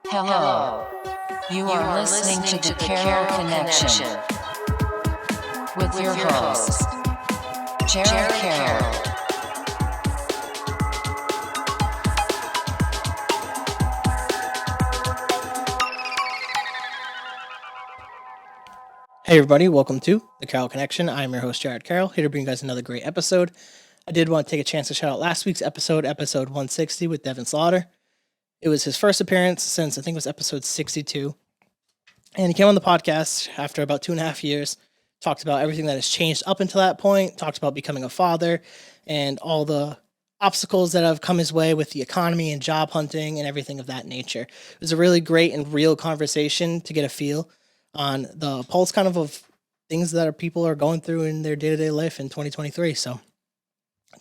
Hello. You are listening to the Carroll Connection with your host, Jared Carroll. Hey everybody, welcome to the Carroll Connection. I'm your host, Jared Carroll, here to bring you guys another great episode. I did want to take a chance to shout out last week's episode 160 with Devin Slaughter. It was his first appearance since I think it was episode 62. And he came on the podcast after about 2.5 years, talked about everything that has changed up until that point, talked about becoming a father and all the obstacles that have come his way with the economy and job hunting and everything of that nature. It was a really great and real conversation to get a feel on the pulse kind of things that people are going through in their day-to-day life in 2023. So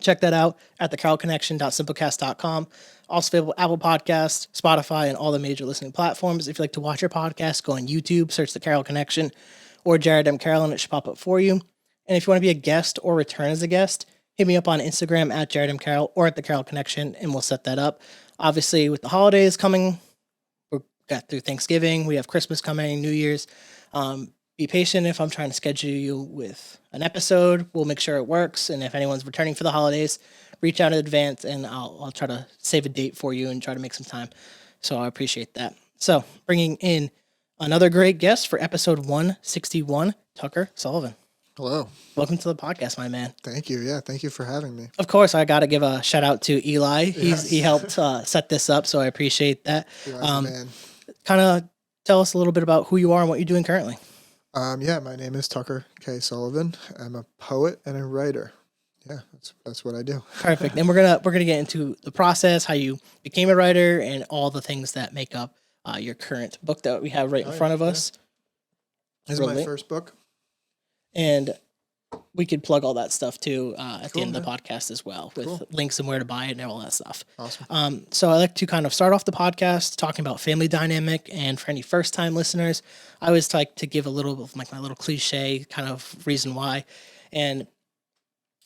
check that out at thecarrollconnection.simplecast.com. Also available Apple Podcasts, Spotify, and all the major listening platforms. If you like to watch your podcast, go on YouTube, search The Carroll Connection or Jared M. Carroll, and it should pop up for you. And if you want to be a guest or return as a guest, hit me up on Instagram at Jared M. Carroll or at The Carroll Connection, and we'll set that up. Obviously, with the holidays coming, we got through Thanksgiving, we have Christmas coming, New Year's. Be patient if I'm trying to schedule you with an episode. We'll make sure it works. And if anyone's returning for the holidays, reach out in advance and I'll try to save a date for you and try to make some time. So I appreciate that. So bringing in another great guest for episode 161, Tucker Sullivan. Hello. Welcome to the podcast, my man. Thank you. Yeah, thank you for having me. Of course, I got to give a shout out to Eli. He helped set this up, so I appreciate that. Man. Kind of tell us a little bit about who you are and what you're doing currently. My name is Tucker K. Sullivan. I'm a poet and a writer. Yeah, that's what I do. Perfect. And we're gonna get into the process, how you became a writer, and all the things that make up your current book that we have right in front of us. This is my first book. And we could plug all that stuff too at the end of the podcast as well, with links and where to buy it and all that stuff. Awesome. So I like to kind of start off the podcast talking about family dynamic, and for any first-time listeners, I always like to give a little of my little cliche kind of reason why. And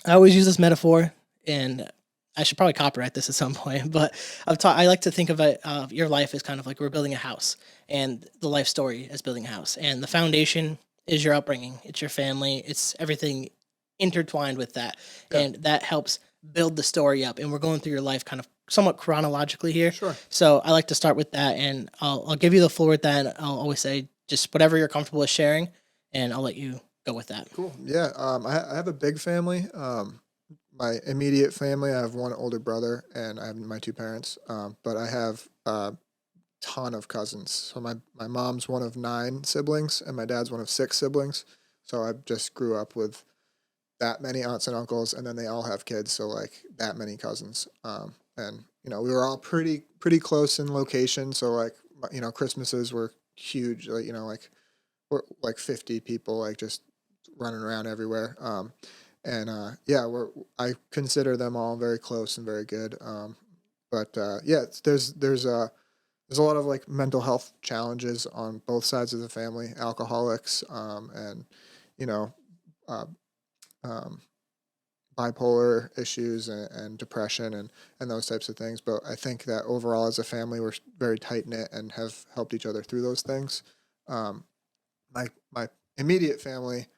I always use this metaphor, and I should probably copyright this at some point, but I like to think of it, your life as kind of like we're building a house, and the life story is building a house, and the foundation is your upbringing. It's your family. It's everything intertwined with that. Yeah. And that helps build the story up. And we're going through your life kind of somewhat chronologically here. Sure. So I like to start with that, and I'll give you the floor with that. And I'll always say just whatever you're comfortable with sharing, and I'll let you go with that. Cool. Yeah. I have a big family. My immediate family, I have one older brother and I have my two parents. But I have ton of cousins. So my mom's one of 9 siblings and my dad's one of 6 siblings. So I just grew up with that many aunts and uncles, and then they all have kids, so like that many cousins. And we were all pretty close in location. So like Christmases were huge. We're like 50 people like just running around everywhere. I consider them all very close and very good. There's a lot of like mental health challenges on both sides of the family, alcoholics, and bipolar issues and depression and those types of things. But I think that overall as a family, we're very tight knit and have helped each other through those things. My immediate family,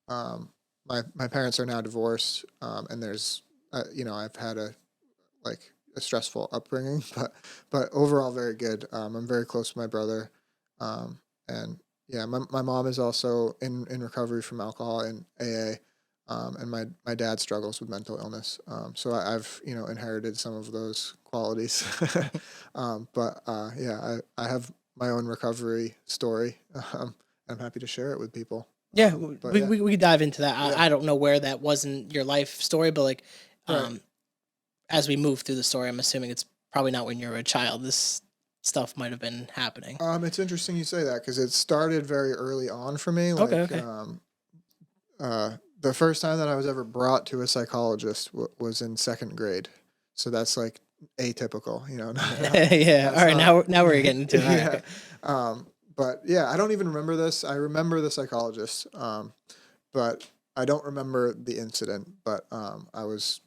my parents are now divorced, and there's I've had a stressful upbringing, but overall very good. I'm very close to my brother, my mom is also in recovery from alcohol and AA, and my dad struggles with mental illness. So I've inherited some of those qualities, I have my own recovery story. I'm happy to share it with people. Yeah, we dive into that. I don't know where that was in your life story, but as we move through the story, I'm assuming it's probably not when you were a child. This stuff might have been happening. It's interesting you say that because it started very early on for me. Okay. The first time that I was ever brought to a psychologist was in 2nd grade. So that's like atypical, Yeah. All right. Now we're getting into it. Yeah. But yeah, I don't even remember this. I remember the psychologist, but I don't remember the incident. But I was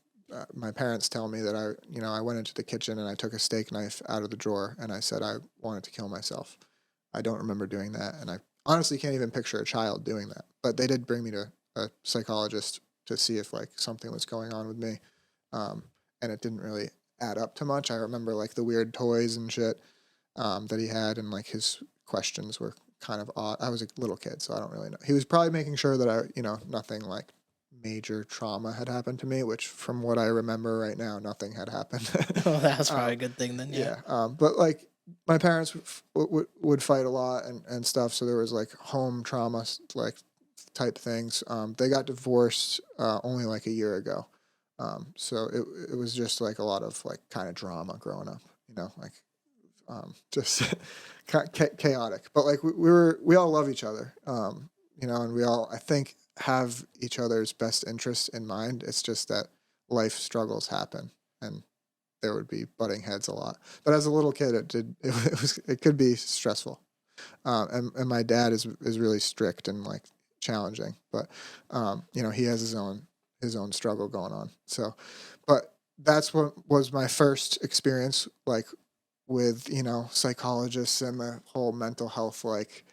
my parents tell me that I went into the kitchen and I took a steak knife out of the drawer and I said I wanted to kill myself. I don't remember doing that, and I honestly can't even picture a child doing that. But they did bring me to a psychologist to see if like something was going on with me, um, and it didn't really add up to much. I remember like the weird toys and shit that he had, and like his questions were kind of odd. I was a little kid, so I don't really know. He was probably making sure that nothing like major trauma had happened to me, which from what I remember right now, nothing had happened. Well, that's probably a um, good thing then. Yeah. yeah, but like my parents would fight a lot and stuff, so there was like home trauma like type things. They got divorced only like a year ago, so it was just like a lot of like kind of drama growing up, like just chaotic. But like we all love each other, and we all, I think, have each other's best interests in mind. It's just that life struggles happen, and there would be butting heads a lot. But as a little kid, it could be stressful. And my dad is really strict and like challenging, but he has his own struggle going on. So, but that's what was my first experience like with psychologists and the whole mental health, like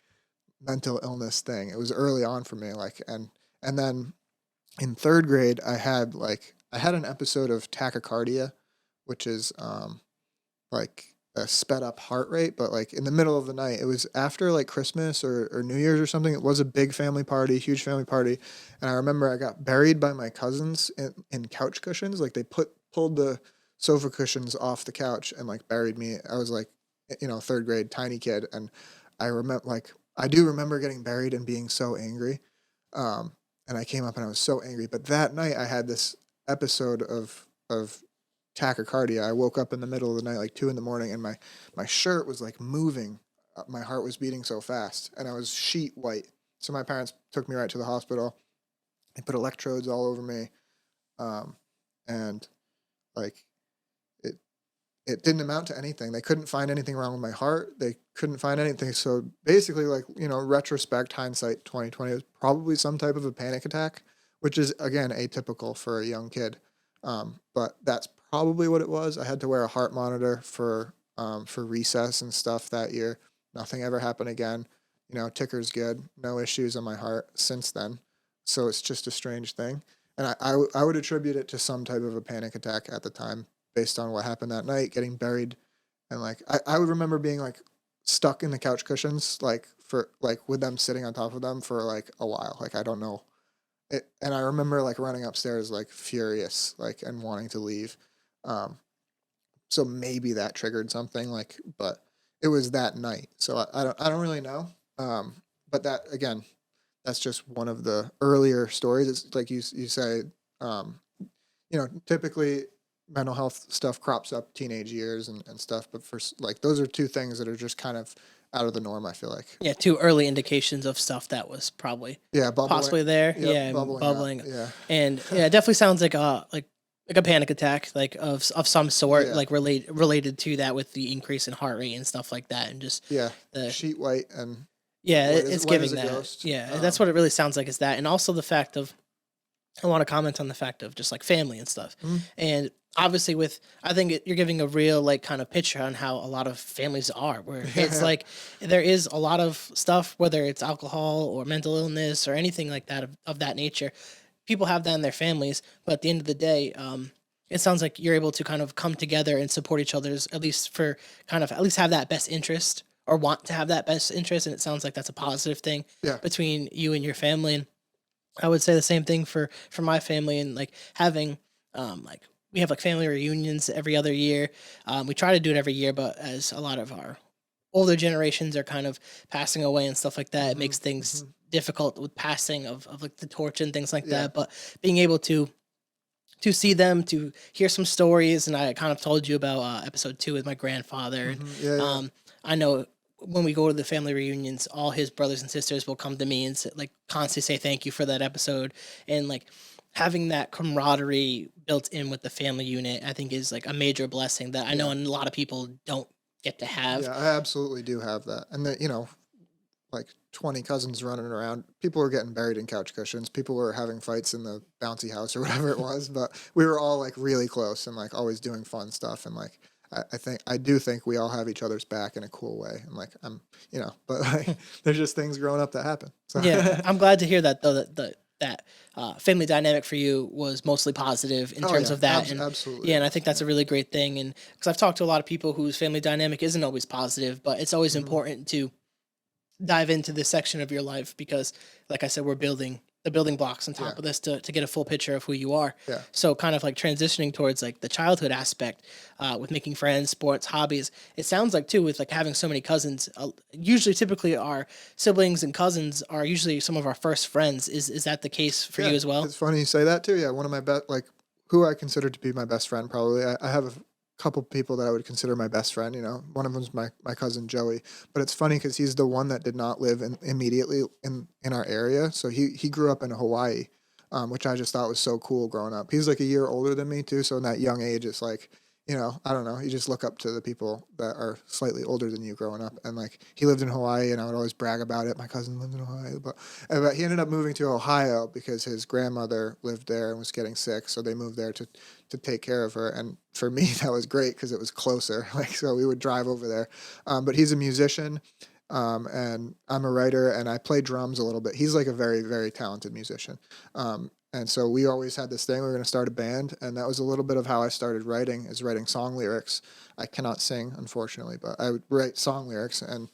mental illness thing. It was early on for me, like, and then in third grade I had an episode of tachycardia, which is like a sped up heart rate, but like in the middle of the night. It was after like Christmas or New Year's or something. It was a big family party, huge family party. And I remember I got buried by my cousins in couch cushions. Like they pulled the sofa cushions off the couch and like buried me. I was like, third grade, tiny kid. And I do remember getting buried and being so angry. And I came up and I was so angry. But that night I had this episode of tachycardia. I woke up in the middle of the night, like 2 a.m, and my shirt was like moving. My heart was beating so fast, and I was sheet white. So my parents took me right to the hospital. They put electrodes all over me, and like it didn't amount to anything. They couldn't find anything wrong with my heart. They couldn't find anything. So basically, like retrospect, hindsight, 2020, it was probably some type of a panic attack, which is again atypical for a young kid. But that's probably what it was. I had to wear a heart monitor for recess and stuff that year. Nothing ever happened again. Ticker's good. No issues on my heart since then. So it's just a strange thing. And I would attribute it to some type of a panic attack at the time based on what happened that night, getting buried. And like, I would remember being like stuck in the couch cushions, like for like with them sitting on top of them for like a while. Like, I don't know. And I remember like running upstairs, like furious, like, and wanting to leave. So maybe that triggered something, like, but it was that night. So I don't really know. But that, again, that's just one of the earlier stories. It's like you say, typically mental health stuff crops up teenage years and stuff. But for like, those are two things that are just kind of out of the norm, I feel like. Yeah, two early indications of stuff that was probably possibly there. Yep, Yeah, bubbling. Yeah. And yeah, it definitely sounds like a panic attack, like of some sort, Yeah. like related to that with the increase in heart rate and stuff like that, and just Yeah. the Sheet white and yeah, white it's white giving as a that. ghost. Yeah, that's what it really sounds like is that, and also the fact of I want to comment on the fact of just like family and stuff, and obviously with I think you're giving a real like kind of picture on how a lot of families are, where it's like there is a lot of stuff, whether it's alcohol or mental illness or anything like that of that nature. People have that in their families, but at the end of the day, it sounds like you're able to kind of come together and support each other's at least for kind of at least have that best interest or want to have that best interest, and it sounds like that's a positive thing Yeah. between you and your family. And I would say the same thing for my family and like having like we have like family reunions every other year. We try to do it every year, but as a lot of our older generations are kind of passing away and stuff like that, it makes things difficult with passing of like the torch and things like Yeah. that. But being able to see them, to hear some stories, and I kind of told you about episode 2 with my grandfather. And, Yeah. I know when we go to the family reunions, all his brothers and sisters will come to me and like constantly say thank you for that episode, and like having that camaraderie built in with the family unit, I think is like a major blessing that I know a lot of people don't get to have. Yeah, I absolutely do have that. And that, like 20 cousins running around. People were getting buried in couch cushions. People were having fights in the bouncy house or whatever it was. But we were all like really close and like always doing fun stuff. And like I do think we all have each other's back in a cool way. And like but like there's just things growing up that happen. So Yeah, I'm glad to hear that though, that family dynamic for you was mostly positive in oh terms yeah, of that. And absolutely yeah, it and I was. think that's a really great thing. And because I've talked to a lot of people whose family dynamic isn't always positive, but it's always Hmm. important to dive into this section of your life because, like I said, we're building the building blocks on Yeah, top of this to get a full picture of who you are. yeah. So, kind of like transitioning towards like the childhood aspect with making friends, sports, hobbies. It sounds like too with like having so many cousins. Usually, typically, our siblings and cousins are usually some of our first friends. Is that the case for you Yeah, as well? it's funny you say that too. Yeah, one of my best, like who I consider to be my best friend. Probably, I have a couple people that I would consider my best friend. You know, one of them's my cousin Joey. But it's funny because he's the one that did not live immediately in our area. So he grew up in Hawaii, which I just thought was so cool growing up. He's like a year older than me too. So in that young age, it's like I don't know. You just look up to the people that are slightly older than you growing up. And like he lived in Hawaii, and I would always brag about it. My cousin lived in Hawaii, but he ended up moving to Ohio because his grandmother lived there and was getting sick. So they moved there to take care of her. And for me, that was great because it was closer. Like so, we would drive over there. But he's a musician, and I'm a writer, and I play drums a little bit. He's like a very very talented musician. And so we always had this thing. We were going to start a band, and that was a little bit of how I started writing. Is writing song lyrics. I cannot sing, unfortunately, but I would write song lyrics, and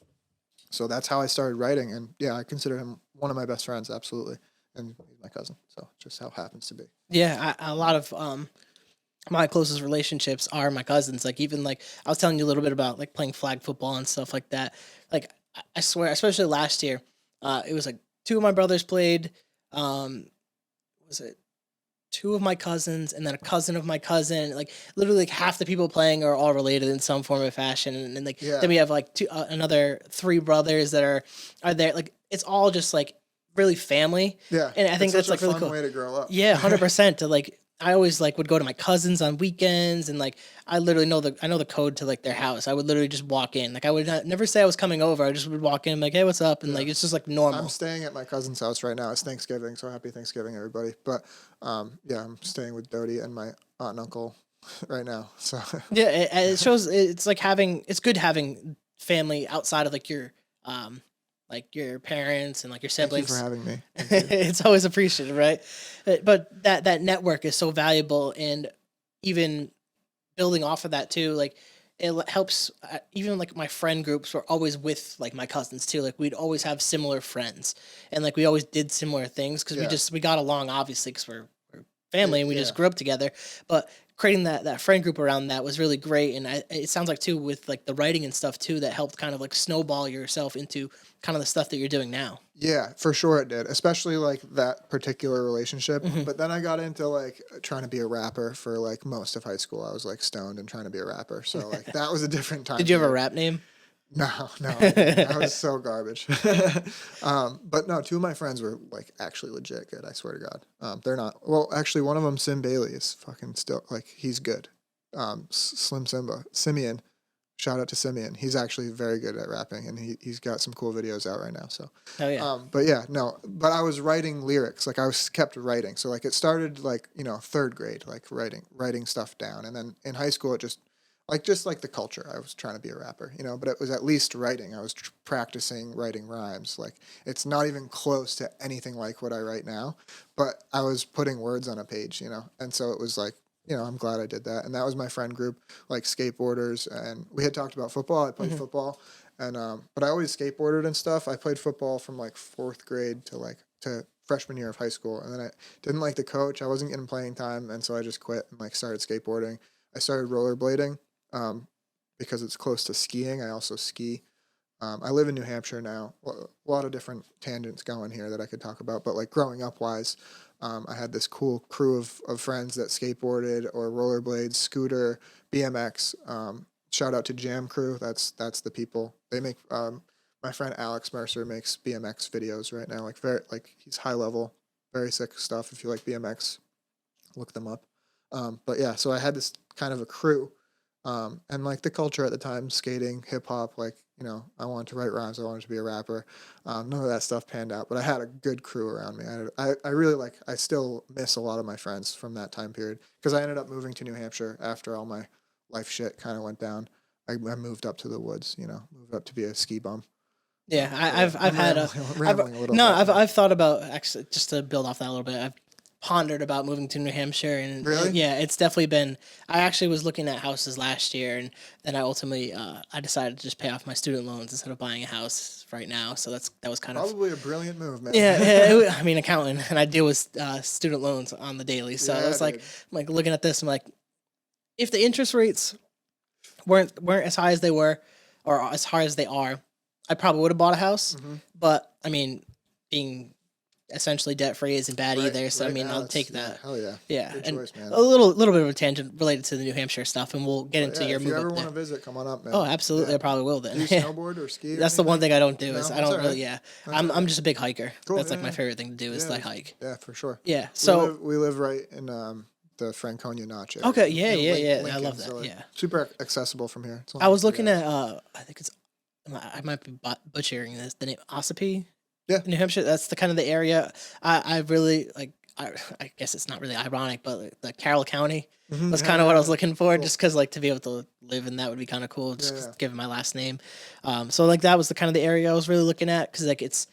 so that's how I started writing. And yeah, I consider him one of my best friends, absolutely, and he's my cousin. So just how it happens to be. Yeah, a lot of my closest relationships are my cousins. Like even like I was telling you a little bit about like playing flag football and stuff like that. Like I swear, especially last year, it was like two of my brothers played. Was it two of my cousins and then a cousin of my cousin? Like literally, like half the people playing are all related in some form or fashion. And then like Yeah, then we have like another three brothers that are there. Like it's all just like really family, yeah, and I think it's such that's a like really fun cool. way to grow up. Yeah, 100% to like I always like would go to my cousins on weekends and like I literally know the code to like their house. I would literally just walk in. Like I would never say I was coming over. I just would walk in like, "Hey, what's up?" and Yeah. like it's just like I'm normal. staying at my cousin's house right now. It's Thanksgiving, so happy Thanksgiving, everybody. But yeah, I'm staying with Dodie and my aunt and uncle right now. So Yeah, it shows it's like having it's good having family outside of like your parents and like your thank you for siblings. having me. Thank you. It's always appreciated, right? But that network is so valuable and even building off of that too, like helps. Even like my friend groups were always with like my cousins too. Like we'd always have similar friends, and like we always did similar things because Yeah, we got along obviously because we're family and we yeah. just grew up together. But creating that friend group around that was really great, and it sounds like too with like the writing and stuff too that helped kind of like snowball yourself into kind of the stuff that you're doing now. Yeah, for sure it did, especially like that particular relationship. Hmm. But then I got into like trying to be a rapper for like most of high school. I was like stoned and trying to be a rapper. So like that was a different time Did you have a period. rap name? No, no, I didn't. I was so garbage. But no, two of my friends were like actually legit good. I swear to God. They're not. Well, actually, one of them, Sim Bailey, is fucking still like he's good. Slim Simba, Simeon. Shout out to Simeon. He's actually very good at rapping, and he's got some cool videos out right now. So, Oh yeah. but yeah, no. But I was writing lyrics. Like I was kept writing. So like it started like third grade, like writing stuff down, and then in high school it just like the culture. I was trying to be a rapper, but it was at least writing. I was practicing writing rhymes. Like it's not even close to anything like what I write now, but I was putting words on a page. And so it was like, I'm glad I did that. And that was my friend group, like skateboarders. And we had talked about football. I played Hmm. football, and but I always skateboarded and stuff. I played football from like fourth grade to freshman year of high school, and then I didn't like the coach. I wasn't getting playing time, and so I just quit and like started skateboarding. I started rollerblading, because it's close to skiing. I also ski. I live in New Hampshire now. A lot of different tangents going here that I could talk about, but like growing up wise, I had this cool crew of friends that skateboarded or rollerblades, scooter, BMX. Shout out to Jam Crew. That's the people. They make my friend Alex Mercer makes BMX videos right now. Like very like he's high level, very sick stuff. If you like BMX, look them up. But yeah, so I had this kind of a crew, and like the culture at the time, skating, hip hop, like You know, I wanted to write rhymes. I wanted to be a rapper. None of that stuff panned out, but I had a good crew around me. I really like, I still miss a lot of my friends from that time period because I ended up moving to New Hampshire after all my life shit kind of went down. I moved up to the woods, you know, moved up to be a ski bum. Yeah, I've I'm had rambling a little no, bit. I've thought about, actually, just to build off that a little bit. I've pondered about moving to New Hampshire, and Really? yeah, it's definitely been. I actually was looking at houses last year, and then I ultimately I decided to just pay off my student loans instead of buying a house right now. So that was kind of Probably a brilliant move, man. I mean, accountant, and I deal with student loans on the daily. So Yeah, it's like dude. I'm like looking at this, I'm like, if the interest rates weren't as high as they were, or as high as they are, I probably would have bought a house. Mhm. But I mean, being essentially debt free isn't bad either. So I Right mean, now I'll it's, take yeah, that. hell yeah. Yeah, Good and choice, man. a little bit of a tangent related to the New Hampshire stuff, and we'll get But into yeah, your if you move ever up want there. to visit, come on up, man. Oh, absolutely, Yeah. I probably will Do then. you snowboard or ski? Or That's the one anything? thing I don't do is No, I that's don't all really. right. Yeah, That's I'm all right. just a big hiker. Cool. That's like yeah, my yeah. favorite thing to do is Yeah, like hike. yeah, for sure. Yeah. So We live right in the Franconia Notch area. okay, yeah, You know, yeah. I Lincoln, love that. so like, Yeah. super accessible from here. It's I only was looking 3 hours. at I think it's I might be butchering this. The name Ossipee, Yeah. New Hampshire. That's the kind of the area I really like. I guess it's not really ironic, but like, the Carroll County Mhm, was yeah, kind of what I yeah, was looking for, cool. just because like to be able to live in that would be kind of cool, just Yeah, 'cause yeah. given my last name. So like that was the kind of the area I was really looking at, because like it's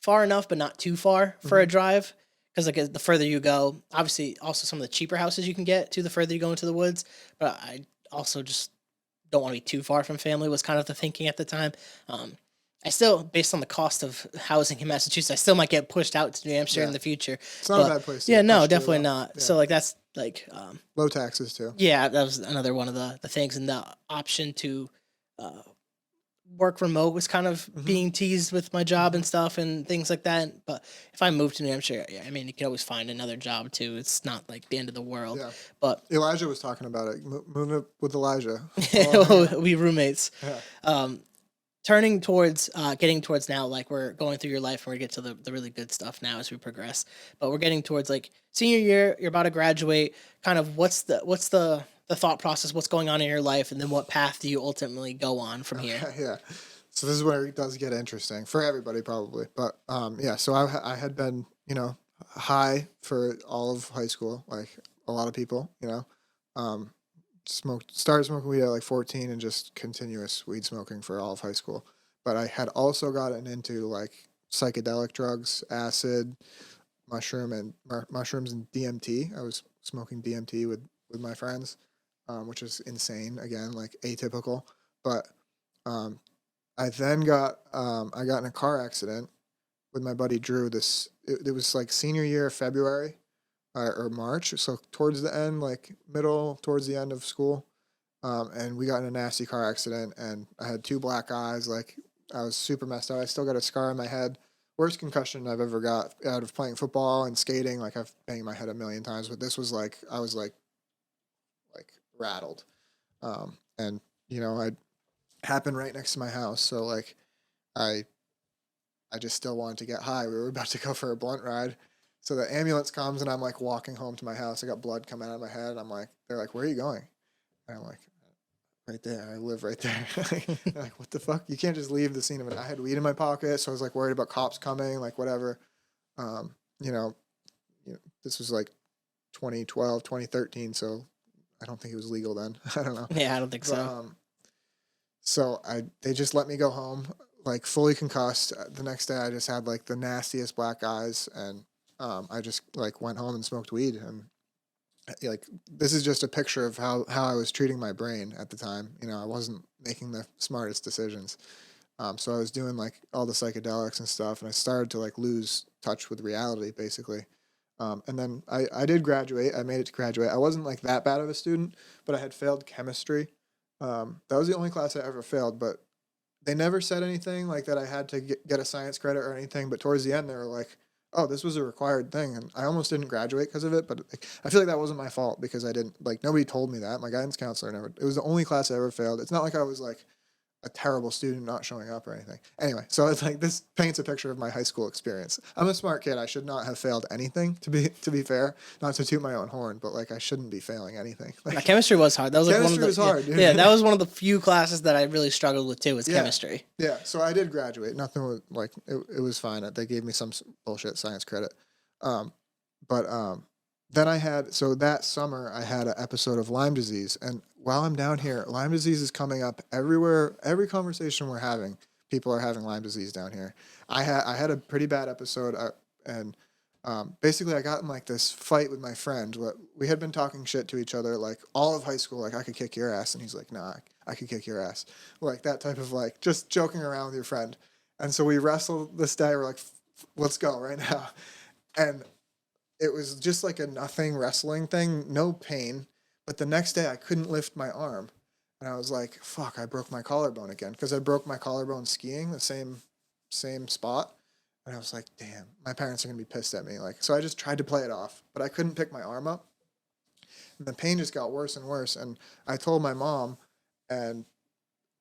far enough, but not too far for a Mhm. drive. Because like the further you go, obviously, also some of the cheaper houses you can get to the further you go into the woods. But I also just don't want to be too far from family was kind of the thinking at the time. Um, I still, based on the cost of housing in Massachusetts, I still might get pushed out to New Hampshire in Yeah. the future. It's not a But bad place to yeah, get no, pushed to, definitely though. not. Yeah. So like that's like Low taxes too. yeah, that was another one of the things, and the option to uh, work remote was kind of Mhm. being teased with my job and Mhm. stuff and things like that. But if I moved to New Hampshire, yeah, I mean, you can always find another job too. It's not like the end of the world. Yeah. But Elijah was talking about it. Moving up with Elijah. Well, yeah. we roommates. Yeah. Um, Turning towards getting towards now, like we're going through your life, and we get to the really good stuff now as we progress, but we're getting towards like senior year, you're about to graduate. Kind of what's the thought process, what's going on in your life, and then what path do you ultimately go on from here? Okay, yeah. So this is where it does get interesting for everybody probably. But yeah, so I had been, you know, high for all of high school, like a lot of people, you know. Um started smoking weed at like 14 and just continuous weed smoking for all of high school. But I had also gotten into like psychedelic drugs, acid, mushrooms and DMT. I was smoking DMT with my friends, which is insane. Again, like atypical. But um, I got in a car accident with my buddy Drew. It was like senior year, February or March, so towards the end, like middle towards the end of school. And we got in a nasty car accident, and I had 2 black eyes. Like I was super messed up. I still got a scar on my head. Worst concussion I've ever got out of playing football and skating. Like I've banged my head a million times, but this was like I was like rattled. And you know, I happened right next to my house, so like I I just still wanted to get high. We were about to go for a blunt ride. So the ambulance comes and I'm like walking home to my house. I got blood coming out of my head. I'm like, they're like, where are you going? And I'm like, right there. I live right there. They're like, what the fuck? You can't just leave the scene of it. I had weed in my pocket, so I was like worried about cops coming, like whatever. Um, you know, this was like 2012, 2013, so I don't think it was legal then. I don't know. Yeah, I don't think But so. so they just let me go home, like fully concussed. The next day, I just had like the nastiest black eyes, and I just like went home and smoked weed. And like this is just a picture of how I was treating my brain at the time. You know, I wasn't making the smartest decisions. So I was doing like all the psychedelics and stuff, and I started to like lose touch with reality, basically. And then I did graduate. I made it to graduate. I wasn't like that bad of a student, but I had failed chemistry. That was the only class I ever failed, but they never said anything like that I had to get a science credit or anything. But towards the end, they were like, "Oh, this was a required thing," and I almost didn't graduate because of it. But like, I feel like that wasn't my fault because I didn't like nobody told me that. My guidance counselor never. It was the only class I ever failed. It's not like I was like a terrible student not showing up or anything. Anyway, so it's like this paints a picture of my high school experience. I'm a smart kid. I should not have failed anything, to be fair. Not to toot my own horn, but like I shouldn't be failing anything. Like chemistry was hard. That was like one of chemistry the was hard, dude. yeah, that was one of the few classes that I really struggled with too. Was chemistry. Yeah, so I did graduate. Nothing was like it was fine. They gave me some bullshit science credit. But then that summer I had an episode of Lyme disease, and while I'm down here, Lyme disease is coming up everywhere. Every conversation we're having, people are having Lyme disease down here. I had a pretty bad episode, and basically I got in like this fight with my friend. We had been talking shit to each other like all of high school, like I could kick your ass, and he's like, nah, I could kick your ass, like that type of like just joking around with your friend. And so we wrestled this day. We're like, let's go right now, and it was just like a nothing wrestling thing, no pain. But the next day I couldn't lift my arm. And I was like, fuck, I broke my collarbone again. Because I broke my collarbone skiing, the same spot. And I was like, damn, my parents are going to be pissed at me. Like, so I just tried to play it off. But I couldn't pick my arm up. And the pain just got worse and worse. And I told my mom, and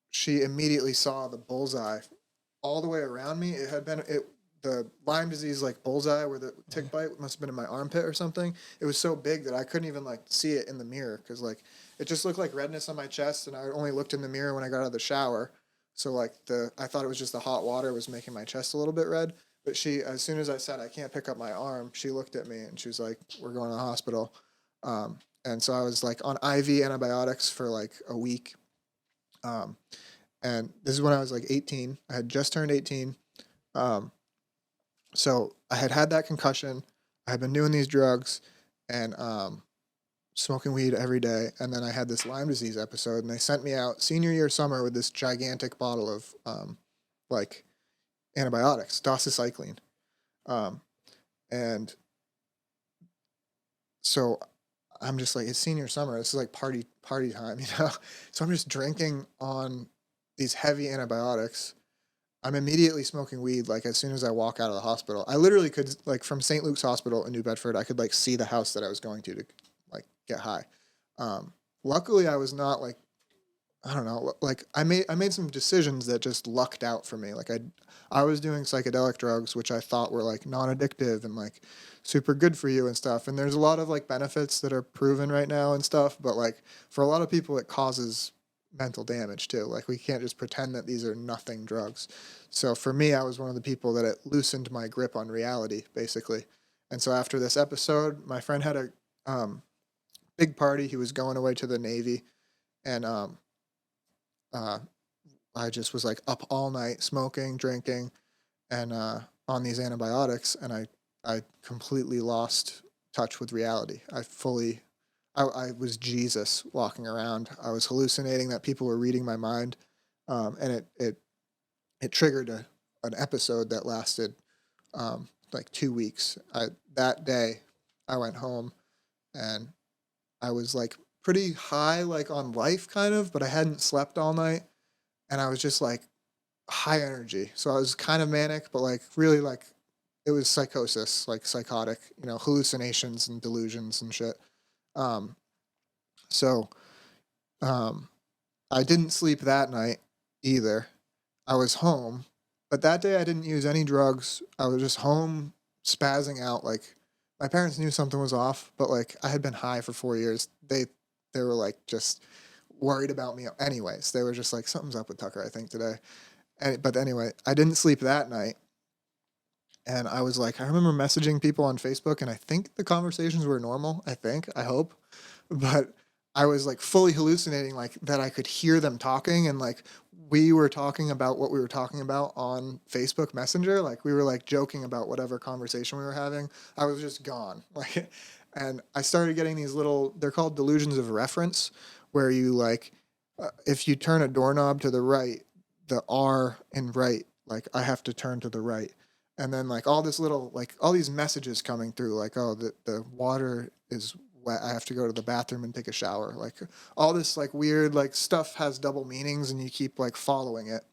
she immediately saw the bullseye all the way around me. The Lyme disease like bullseye where the tick bite must have been in my armpit or something. It was so big that I couldn't even like see it in the mirror because like it just looked like redness on my chest, and I only looked in the mirror when I got out of the shower. So like I thought it was just the hot water was making my chest a little bit red. But she, as soon as I said I can't pick up my arm, she looked at me and she was like, "We're going to the hospital." And so I was like on IV antibiotics for like a week. And this is when I was like 18. I had just turned 18. So I had that concussion. I had been doing these drugs and smoking weed every day. And then I had this Lyme disease episode, and they sent me out senior year summer with this gigantic bottle of like antibiotics, doxycycline. And so I'm just like, it's senior summer. This is like party time, you know? So I'm just drinking on these heavy antibiotics. I'm immediately smoking weed, like, as soon as I walk out of the hospital. I literally could, like, from St. Luke's Hospital in New Bedford, I could, like, see the house that I was going to like, get high. Luckily, I was not, like, I don't know, like, I made some decisions that just lucked out for me. Like, I was doing psychedelic drugs, which I thought were, like, non-addictive and, like, super good for you and stuff. And there's a lot of, like, benefits that are proven right now and stuff. But, like, for a lot of people, it causes mental damage too. Like, we can't just pretend that these are nothing drugs. So for me, I was one of the people that it loosened my grip on reality, basically. And so after this episode, my friend had a big party. He was going away to the Navy, and I just was like up all night smoking, drinking, and on these antibiotics, and I completely lost touch with reality. I was Jesus walking around. I was hallucinating that people were reading my mind, and it triggered an episode that lasted like 2 weeks. That day, I went home, and I was like pretty high, like on life kind of, but I hadn't slept all night, and I was just like high energy. So I was kind of manic, but like really like it was psychosis, like psychotic, you know, hallucinations and delusions and shit. So, I didn't sleep that night either. I was home, but that day I didn't use any drugs. I was just home spazzing out. Like, my parents knew something was off, but like I had been high for 4 years. They were like just worried about me anyways. They were just like, something's up with Tucker, I think, today. But anyway, I didn't sleep that night. And I was like, I remember messaging people on Facebook, and I think the conversations were normal. I hope. But I was like fully hallucinating, like that I could hear them talking, and like we were talking about what we were talking about on Facebook Messenger. Like, we were like joking about whatever conversation we were having. I was just gone. Like, and I started getting these they're called delusions of reference, where you like, if you turn a doorknob to the right, the R in right, like I have to turn to the right. And then like all these messages coming through, like, oh, the water is wet, I have to go to the bathroom and take a shower. Like, all this like weird like stuff has double meanings, and you keep like following it.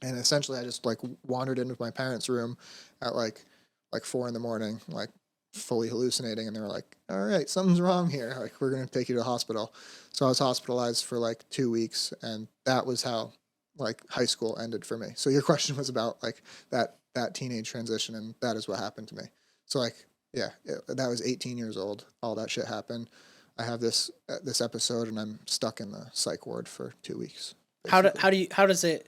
And essentially I just like wandered into my parents' room at like 4 a.m, like fully hallucinating, and they were like, all right, something's wrong here. Like, we're going to take you to the hospital. So I was hospitalized for like 2 weeks, and that was how like high school ended for me. So your question was about like that teenage transition, and that is what happened to me. So like, yeah, that was 18 years old. All that shit happened. I have this episode, and I'm stuck in the psych ward for 2 weeks. How does it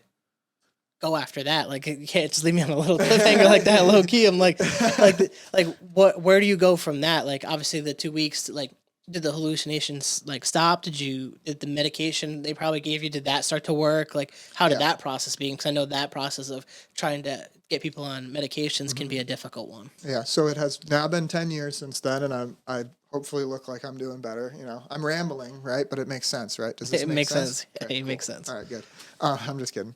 go after that? Like, you can't just leave me on a little cliffhanger like that, low key. I'm like, where do you go from that? Like, obviously the 2 weeks, like, did the hallucinations like stop? Did the medication they probably gave you, did that start to work? Like, how did Yeah. that process be? Because I know that process of trying to get people on medications can be a difficult one. Yeah, so it has now been 10 years since then, and I hopefully look like I'm doing better. You know, I'm rambling, right? But it makes sense, right? Does this It make makes sense? sense. Okay, It cool. makes sense. All right, good. I'm just kidding.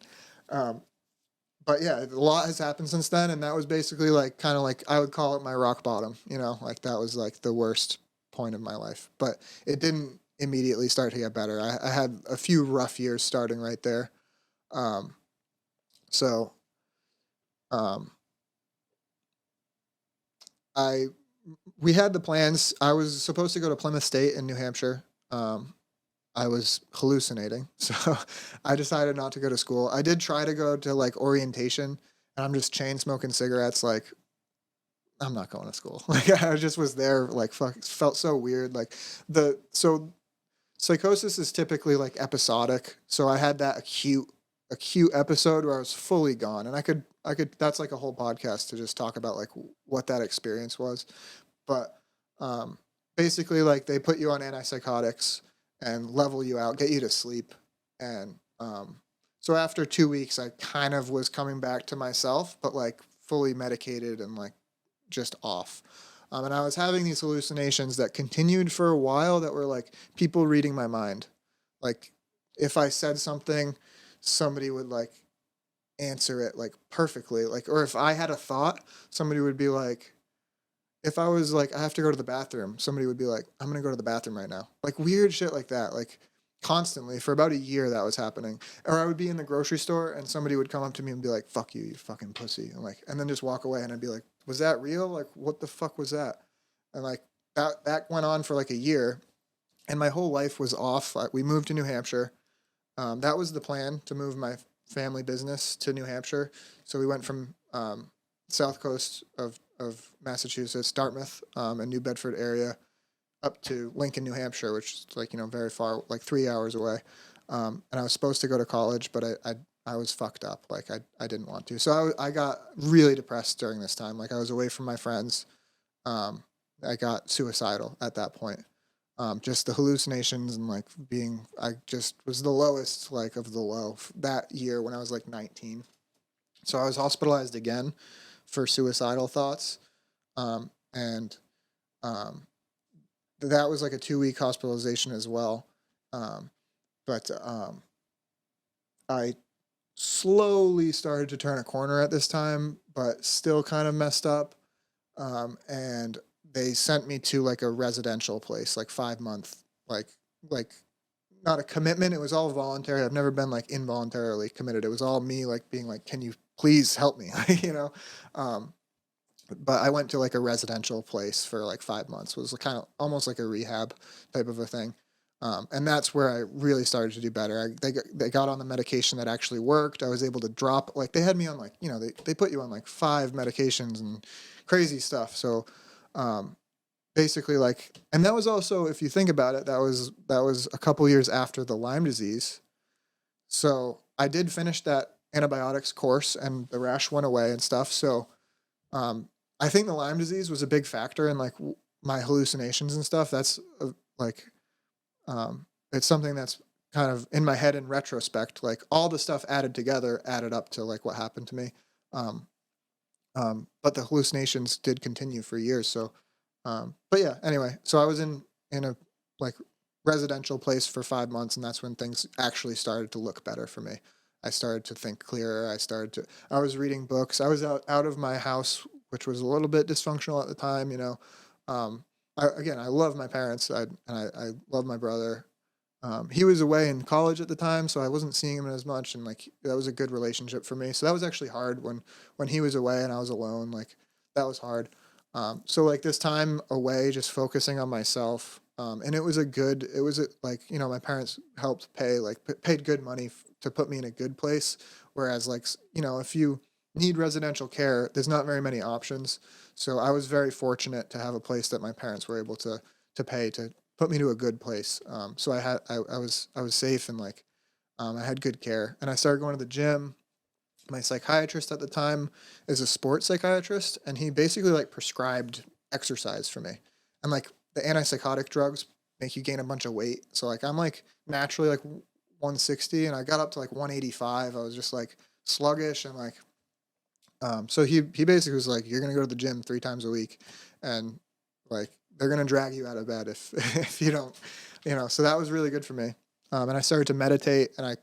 But yeah, a lot has happened since then, and that was basically like kind of like I would call it my rock bottom. You know, like that was like the worst point of my life. But it didn't immediately start to get better. I had a few rough years starting right there. Um, so um, I we had the plans. I was supposed to go to Plymouth State in New Hampshire. I was hallucinating, so I decided not to go to school. I did try to go to like orientation, and I'm just chain smoking cigarettes. Like, I'm not going to school. Like, I just was there. Like, fuck, felt so weird. Like, so psychosis is typically like episodic. So I had that acute episode where I was fully gone, and I could. That's like a whole podcast to just talk about like what that experience was. But um, basically, like they put you on antipsychotics and level you out, get you to sleep, and so after 2 weeks, I kind of was coming back to myself, but like fully medicated and like just off. And I was having these hallucinations that continued for a while that were like people reading my mind. Like if I said something, somebody would like answer it like perfectly. Like, or if I had a thought, somebody would be like, if I was like, I have to go to the bathroom, somebody would be like, I'm going to go to the bathroom right now. Like weird shit like that. Like constantly for about a year that was happening. Or I would be in the grocery store and somebody would come up to me and be like, fuck you, you fucking pussy. And like, and then just walk away, and I'd be like, was that real? Like, what the fuck was that? And like that went on for like a year, and my whole life was off. We moved to New Hampshire. That was the plan, to move my family business to New Hampshire. So we went from south coast of Massachusetts, Dartmouth, and New Bedford area, up to Lincoln, New Hampshire, which is like, you know, very far, like 3 hours away. And I was supposed to go to college, but I was fucked up. Like I didn't want to. So I got really depressed during this time. Like I was away from my friends. I got suicidal at that point. Just the hallucinations and like I just was the lowest, like of the low that year when I was like 19. So I was hospitalized again for suicidal thoughts. And that was like a 2 week hospitalization as well. But I slowly started to turn a corner at this time, but still kind of messed up. And they sent me to like a residential place, like 5 month, like not a commitment. It was all voluntary. I've never been like involuntarily committed. It was all me like being like, can you please help me? You know? But I went to like a residential place for like 5 months. It was kind of almost like a rehab type of a thing. And that's where I really started to do better. They got on the medication that actually worked. I was able to drop, like they had me on like, you know, they put you on like 5 medications and crazy stuff. So basically like, and that was also, if you think about it, that was a couple years after the Lyme disease. So I did finish that antibiotics course, and the rash went away and stuff. So I think the Lyme disease was a big factor in like my hallucinations and stuff. That's like, it's something that's kind of in my head in retrospect. Like all the stuff added together added up to like what happened to me. But the hallucinations did continue for years. So, but yeah, anyway, so I was in a like residential place for 5 months, and that's when things actually started to look better for me. I started to think clearer. I was reading books. I was out of my house, which was a little bit dysfunctional at the time, you know. I love my parents, and I love my brother. He was away in college at the time, so I wasn't seeing him as much, and like that was a good relationship for me. So that was actually hard when he was away and I was alone. Like that was hard. So like this time away, just focusing on myself, And it was like, you know, my parents helped paid good money to put me in a good place. Whereas like, you know, if you need residential care, there's not very many options. So I was very fortunate to have a place that my parents were able to pay to put me to a good place. So I was safe, and like, I had good care, and I started going to the gym. My psychiatrist at the time is a sports psychiatrist, and he basically like prescribed exercise for me. And like the antipsychotic drugs make you gain a bunch of weight. So like I'm like naturally like 160, and I got up to like 185. I was just like sluggish, and like so he basically was like, you're gonna go to the gym 3 times a week, and like they're gonna drag you out of bed if if you don't, you know. So that was really good for me. And I started to meditate, and I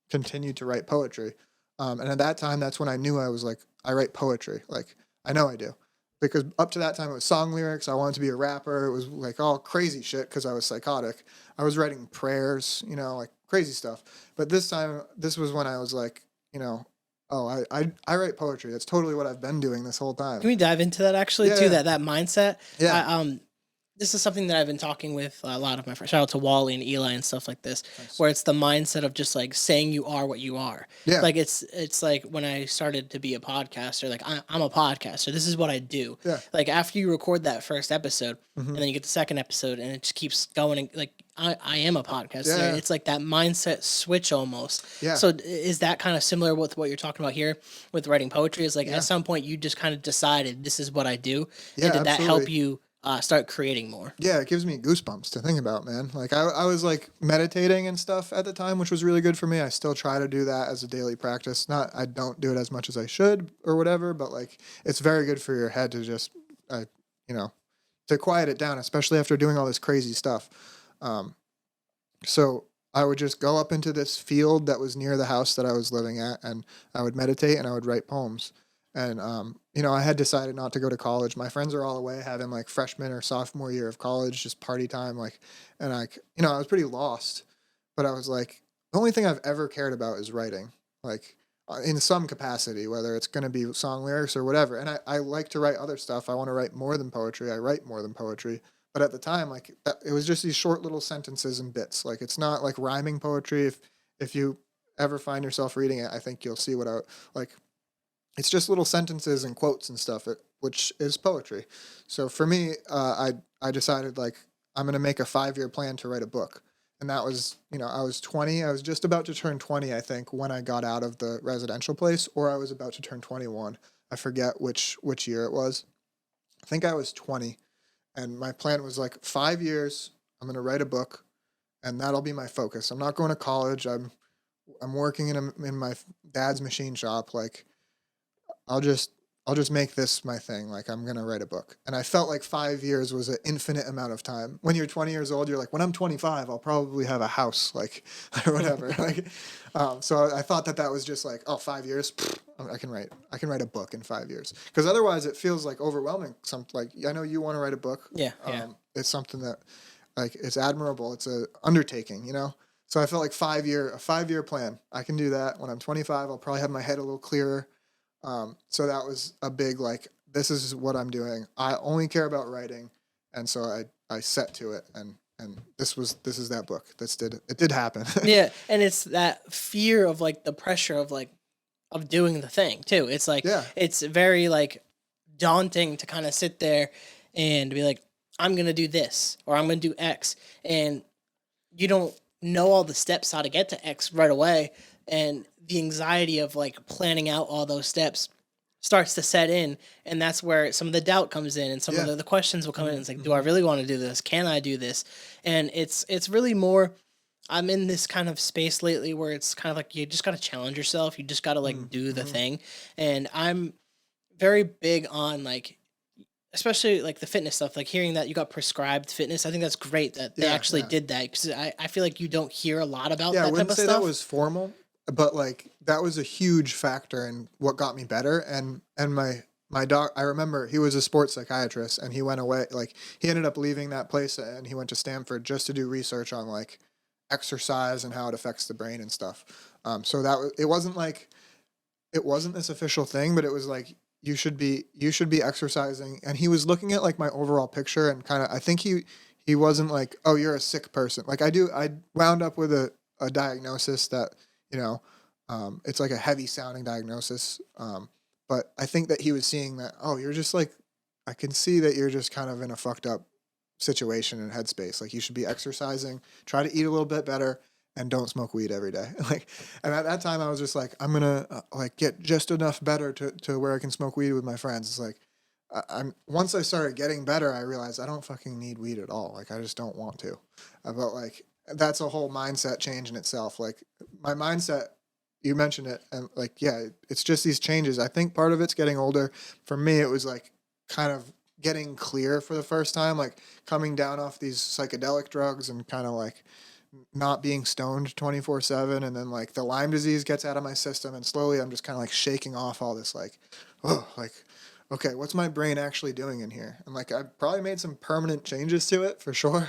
continued to write poetry. And at that time, that's when I knew I was like, I write poetry. Like, I know I do. Because up to that time, it was song lyrics. I wanted to be a rapper. It was like all crazy shit because I was psychotic. I was writing prayers, you know, like crazy stuff. But this time, this was when I was like, you know, oh, I write poetry. That's totally what I've been doing this whole time. Can we dive into that actually Yeah, too? yeah. That mindset. Yeah. This is something that I've been talking with a lot of my friends. Shout out to Wally and Eli and stuff like this, Nice. where it's the mindset of just like saying you are what you are. Yeah. Like it's like when I started to be a podcaster, like I'm a podcaster. This is what I do. Yeah. Like after you record that first episode, Mhm. and then you get the second episode, and it just keeps going. And like I am a podcaster. Yeah. It's like that mindset switch almost. Yeah. So is that kind of similar with what you're talking about here with writing poetry? Is like Yeah. at some point you just kind of decided this is what I do, Yeah, and did that help absolutely. you start creating more? Yeah, it gives me goosebumps to think about, man. Like I was like meditating and stuff at the time, which was really good for me. I still try to do that as a daily practice. Not I don't do it as much as I should or whatever, but like it's very good for your head to just, you know, to quiet it down, especially after doing all this crazy stuff. So I would just go up into this field that was near the house that I was living at, and I would meditate and I would write poems. And you know, I had decided not to go to college. My friends are all away having like freshman or sophomore year of college, just party time, like, and you know, I was pretty lost. But I was like, the only thing I've ever cared about is writing, like in some capacity, whether it's going to be song lyrics or whatever. And I like to write other stuff. I want to write more than poetry. I write more than poetry. But at the time, like it was just these short little sentences and bits. Like it's not like rhyming poetry. If you ever find yourself reading it, I think you'll see what I like. It's just little sentences and quotes and stuff, which is poetry. So for me, I decided like I'm gonna make a 5-year plan to write a book, and that was, you know, I was 20. I was just about to turn 20, I think, when I got out of the residential place, or I was about to turn 21. I forget which year it was. I think I was 20, and my plan was like 5 years. I'm gonna write a book, and that'll be my focus. I'm not going to college. I'm working in my dad's machine shop. Like I'll just make this my thing. Like I'm gonna write a book. And I felt like 5 years was an infinite amount of time. When you're 20 years old, you're like, when I'm 25, I'll probably have a house, like or whatever. Like, so I thought that was just like, oh, 5 years, I can write a book in 5 years. Because otherwise, it feels like overwhelming. Like I know you want to write a book. Yeah, yeah. It's something that like it's admirable. It's a undertaking, you know. So I felt like a 5-year plan. I can do that. When I'm 25, I'll probably have my head a little clearer. So that was a big, like, this is what I'm doing. I only care about writing. And so I set to it, and this is that book. It did happen. Yeah, and it's that fear of like the pressure of like of doing the thing too. It's like Yeah. it's very like daunting to kind of sit there and be like, I'm gonna do this or I'm gonna do X, and you don't know all the steps how to get to X right away, and the anxiety of like planning out all those steps starts to set in, and that's where some of the doubt comes in, and some of Yeah. the questions will come in. It's like, do I really want to do this? Can I do this? And it's really more. I'm in this kind of space lately where it's kind of like you just got to challenge yourself. You just got to like do the thing, and I'm very big on like, especially like the fitness stuff, like hearing that you got prescribed fitness. I think that's great that they Yeah, actually yeah. did that, because I feel like you don't hear a lot about Yeah, I that type wouldn't of say stuff. that was formal, but like that was a huge factor in what got me better. And my doc, I remember he was a sports psychiatrist, and he went away. Like he ended up leaving that place, and he went to Stanford just to do research on like exercise and how it affects the brain and stuff. So it wasn't like it wasn't this official thing, but it was like you should be exercising. And he was looking at like my overall picture, and kind of I think he wasn't like, oh, you're a sick person. Like I wound up with a diagnosis that, you know, it's like a heavy sounding diagnosis. But I think that he was seeing that, oh, you're just like, I can see that you're just kind of in a fucked up situation and headspace. Like you should be exercising, try to eat a little bit better, and don't smoke weed every day. Like, and at that time I was just like, I'm gonna like get just enough better to where I can smoke weed with my friends. It's like, I'm once I started getting better, I realized I don't fucking need weed at all. Like I just don't want to. But like that's a whole mindset change in itself. Like my mindset, you mentioned it, and like yeah, it's just these changes. I think part of it's getting older. For me, it was like kind of getting clear for the first time, like coming down off these psychedelic drugs and kind of like not being stoned 24/7, and then like the Lyme disease gets out of my system, and slowly I'm just kind of like shaking off all this like, oh, like okay, what's my brain actually doing in here? And like I probably made some permanent changes to it for sure,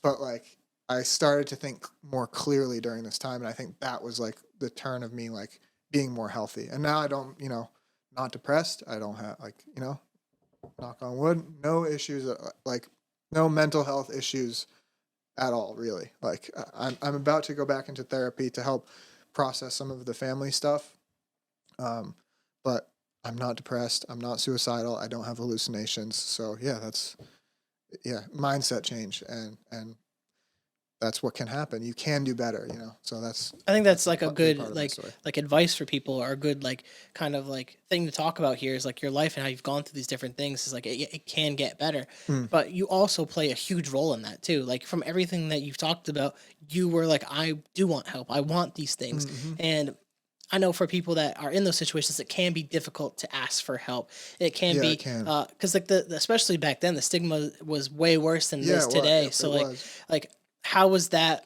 but like I started to think more clearly during this time, and I think that was like the turn of me like being more healthy. And now I don't, not depressed. I don't have like, knock on wood, no issues, like no mental health issues at all, really. Like I'm about to go back into therapy to help process some of the family stuff. But I'm not depressed. I'm not suicidal. I don't have hallucinations. So yeah, mindset change, and that's what can happen. You can do better, So I think that's like a big part good of my story. like advice for people, or a good like kind of like thing to talk about here is like your life and how you've gone through these different things is like it can get better, Mm. but you also play a huge role in that too. Like from everything that you've talked about, you were like, I do want help. I want these things, Mm-hmm. and I know for people that are in those situations, it can be difficult to ask for help. It can Yeah, be it can. because like especially back then, the stigma was way worse than it Yeah, is it was. today. It So was. like how was that?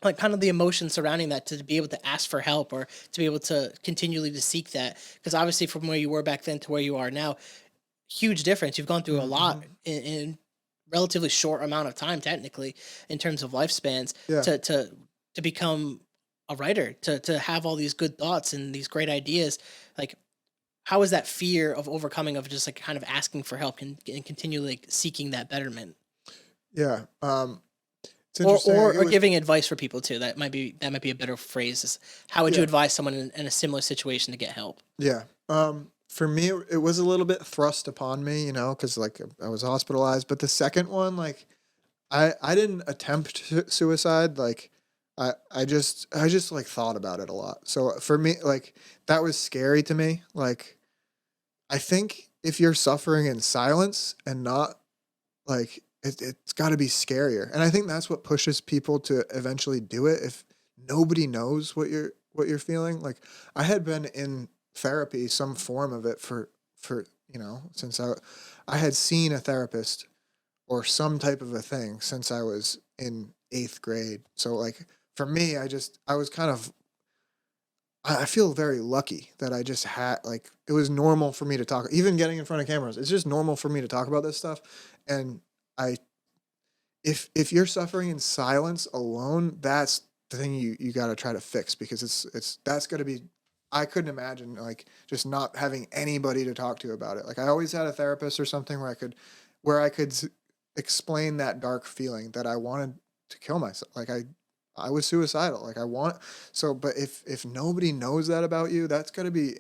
Like kind of the emotion surrounding that to be able to ask for help or to be able to continually to seek that, because obviously from where you were back then to where you are now, huge difference. You've gone through a Mm-hmm. lot in relatively short amount of time, technically, in terms of lifespans, Yeah. to become a writer, to have all these good thoughts and these great ideas. Like how is that fear of overcoming, of just like kind of asking for help and continually like seeking that betterment, Yeah. It's interesting. Like, it or was. giving advice for people too? That might be a better phrase. Is how would you Yeah. advise someone in a similar situation to get help? Yeah. For me, it was a little bit thrust upon me, because like I was hospitalized. But the second one, like I didn't attempt suicide. Like I just like thought about it a lot. So for me, like that was scary to me. Like I think if you're suffering in silence and not like it's got to be scarier, and I think that's what pushes people to eventually do it. If nobody knows what you're feeling, like I had been in therapy, some form of it for since I had seen a therapist or some type of a thing since I was in 8th grade. So like for me, I was kind of I feel very lucky that I just had like it was normal for me to talk, even getting in front of cameras. It's just normal for me to talk about this stuff, and I if you're suffering in silence alone, that's the thing you got to try to fix, because it's that's got to be. I couldn't imagine like just not having anybody to talk to about it. Like I always had a therapist or something where I could explain that dark feeling that I wanted to kill myself. Like I was suicidal. Like I want so, but if nobody knows that about you, that's got to be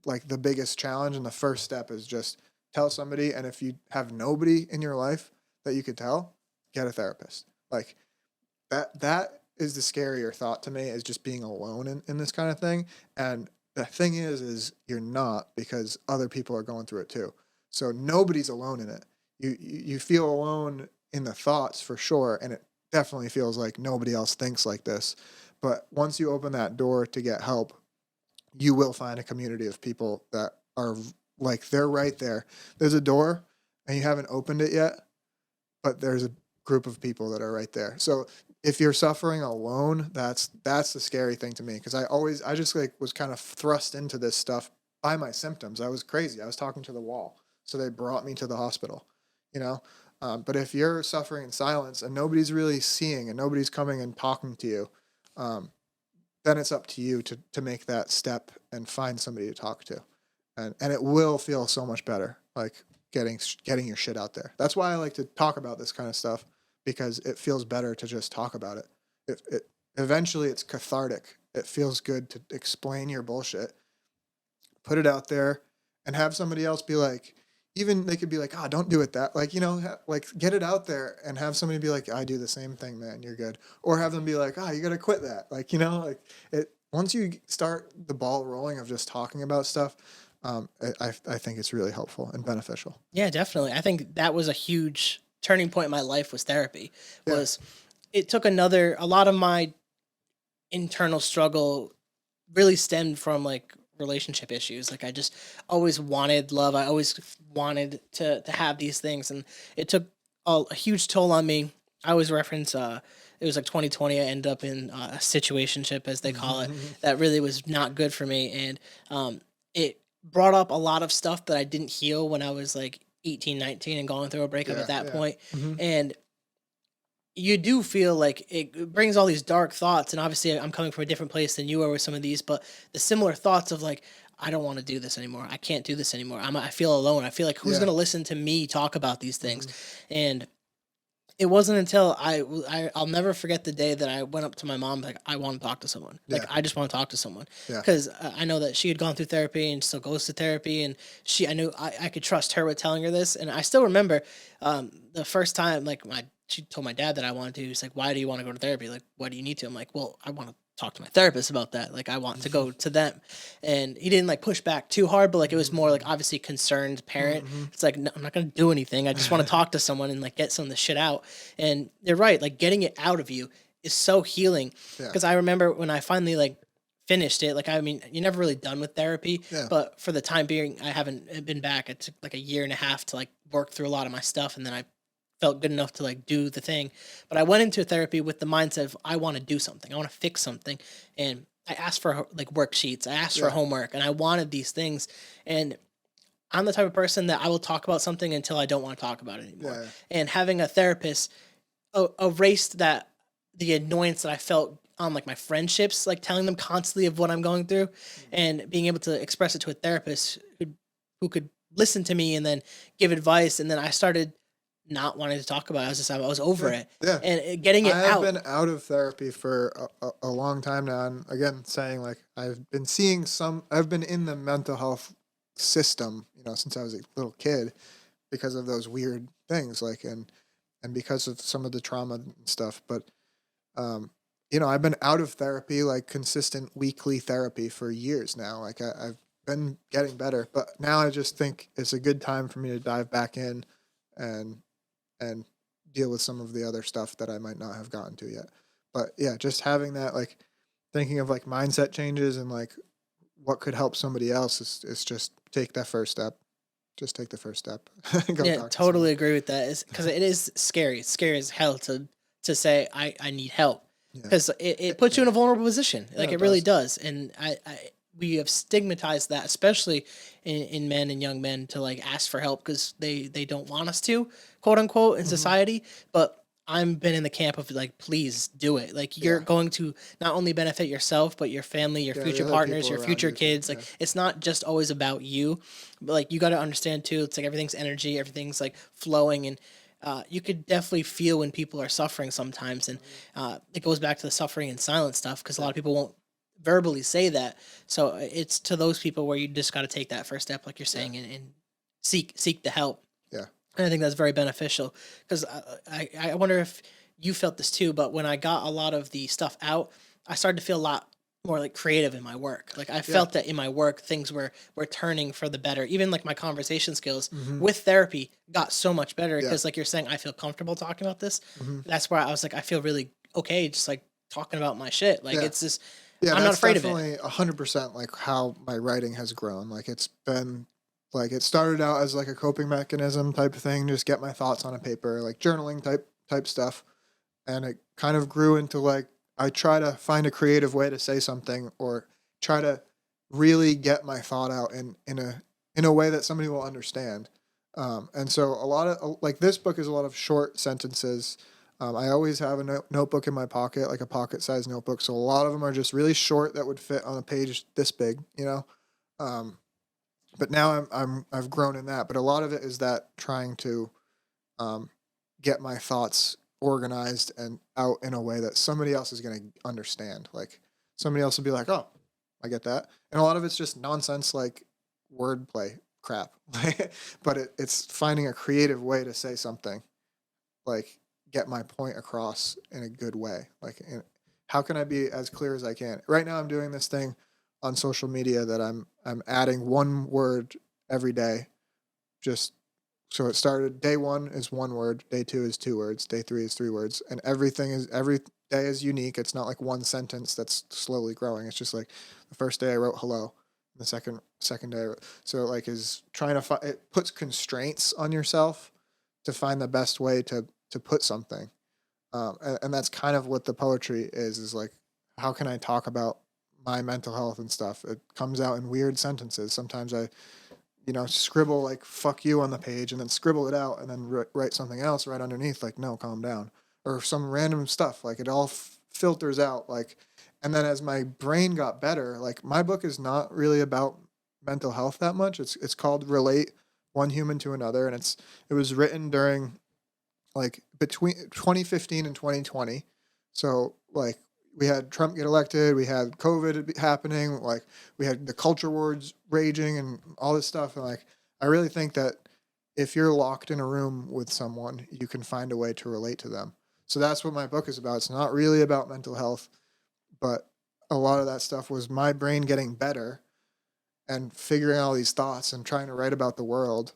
like the biggest challenge. And the first step is just tell somebody. And if you have nobody in your life that you could tell, get a therapist. Like that is the scarier thought to me, is just being alone in this kind of thing. And the thing is you're not, because other people are going through it too. So nobody's alone in it. You feel alone in the thoughts for sure, and it definitely feels like nobody else thinks like this. But once you open that door to get help, you will find a community of people that are like they're right there. There's a door and you haven't opened it yet, but there's a group of people that are right there. So if you're suffering alone, that's the scary thing to me, because I just like was kind of thrust into this stuff by my symptoms. I was crazy. I was talking to the wall. So they brought me to the hospital, you know? But if you're suffering in silence and nobody's really seeing and nobody's coming and talking to you, um, then it's up to you to make that step and find somebody to talk to. And it will feel so much better. Like getting your shit out there. That's why I like to talk about this kind of stuff, because it feels better to just talk about it. It eventually it's cathartic. It feels good to explain your bullshit, put it out there, and have somebody else be like, even they could be like, don't do it that, like, like get it out there and have somebody be like, I do the same thing, man, you're good. Or have them be like, you got to quit that. Like, like it, once you start the ball rolling of just talking about stuff, I think it's really helpful and beneficial. Yeah, definitely. I think that was a huge turning point in my life was therapy. Was it took a lot of my internal struggle really stemmed from like relationship issues. Like I just always wanted love. I always wanted to have these things, and it took a huge toll on me. I always reference it was like 2020. I ended up in a situationship, as they call it, that really was not good for me, and it brought up a lot of stuff that I didn't heal when I was like 18, 19 and going through a breakup at that point. And you do feel like it brings all these dark thoughts, and obviously I'm coming from a different place than you are with some of these, but the similar thoughts of like, I don't want to do this anymore. I can't do this anymore. I feel alone. I feel like who's going to listen to me talk about these things? And it wasn't until I'll never forget the day that I went up to my mom, like, I want to talk to someone. Like, I just want to talk to someone. Because I know that she had gone through therapy and still goes to therapy. And I knew I could trust her with telling her this. And I still remember the first time, like, she told my dad that I wanted to. He's like, why do you want to go to therapy? Like, why do you need to? I'm like, well, I want to talk to my therapist about that. Like, I want to go to them. And he didn't like push back too hard, but like it was more like obviously concerned parent. It's like, no, I'm not going to do anything. I just want to talk to someone and like get some of the shit out. And you're right. Like getting it out of you is so healing. Because I remember when I finally like finished it, like, I mean, you're never really done with therapy, but for the time being, I haven't been back. It took like a year and a half to like work through a lot of my stuff. And then I felt good enough to like do the thing. But I went into therapy with the mindset of I want to do something. I want to fix something. And I asked for like worksheets. I asked for homework, and I wanted these things. And I'm the type of person that I will talk about something until I don't want to talk about it anymore. And having a therapist erased the annoyance that I felt on like my friendships, like telling them constantly of what I'm going through, and being able to express it to a therapist who could listen to me and then give advice. And then I started not wanting to talk about it. I was over it. And getting it out. I've been out of therapy for a long time now. And again, saying like, I've been in the mental health system, since I was a little kid, because of those weird things, like, and because of some of the trauma and stuff. But, I've been out of therapy, like consistent weekly therapy for years now. Like I've been getting better, but now I just think it's a good time for me to dive back in and deal with some of the other stuff that I might not have gotten to yet. But yeah, just having that, like thinking of like mindset changes and like what could help somebody else is just take that first step. Just take the first step. Totally agree with that. Because it is scary. It's scary as hell to say I need help, because it puts you in a vulnerable position. Like it really does. And we have stigmatized that, especially in men and young men, to like ask for help because they don't want us to, quote unquote, in society. But I've been in the camp of like, please do it. Like you're going to not only benefit yourself, but your family, your future partners, your future kids. Like it's not just always about you, but like you got to understand too. It's like everything's energy, everything's like flowing, and you could definitely feel when people are suffering sometimes. And it goes back to the suffering in silence stuff, because a lot of people won't verbally say that. So it's to those people where you just got to take that first step, like you're saying, and seek the help. And I think that's very beneficial, because I wonder if you felt this too, but when I got a lot of the stuff out, I started to feel a lot more like creative in my work. Like I felt that in my work, things were turning for the better. Even like my conversation skills with therapy got so much better, because like you're saying, I feel comfortable talking about this. That's where I was like, I feel really okay just like talking about my shit. Like it's just, I'm not afraid of it. Definitely 100% like how my writing has grown. Like it's been like, it started out as like a coping mechanism type of thing, just get my thoughts on a paper, like journaling type stuff. And it kind of grew into like, I try to find a creative way to say something, or try to really get my thought out in a way that somebody will understand. And so a lot of like this book is a lot of short sentences. I always have a notebook in my pocket, like a pocket sized notebook. So a lot of them are just really short that would fit on a page this big, but now I've grown in that. But a lot of it is that trying to get my thoughts organized and out in a way that somebody else is going to understand. Like somebody else will be like, "Oh, I get that," and a lot of it's just nonsense, like wordplay crap. But it's finding a creative way to say something, like get my point across in a good way. Like, how can I be as clear as I can? Right now, I'm doing this thing on social media that I'm adding one word every day. Just so it started. Day 1 is 1 word. Day 2 is 2 words. Day 3 is 3 words. And every day is unique. It's not like one sentence that's slowly growing. It's just like the first day I wrote hello. The second day, so like is trying to it puts constraints on yourself to find the best way to put something, and that's kind of what the poetry is like, how can I talk about my mental health and stuff? It comes out in weird sentences. Sometimes I scribble like "fuck you" on the page and then scribble it out and then write something else right underneath, like "no, calm down," or some random stuff. Like it all filters out, like. And then as my brain got better, like my book is not really about mental health that much. It's called Relate One Human to Another, and it was written during like between 2015 and 2020. So like we had Trump get elected, we had COVID happening, like we had the culture wars raging and all this stuff. And like I really think that if you're locked in a room with someone, you can find a way to relate to them. So that's what my book is about. It's not really about mental health, but a lot of that stuff was my brain getting better and figuring out all these thoughts and trying to write about the world.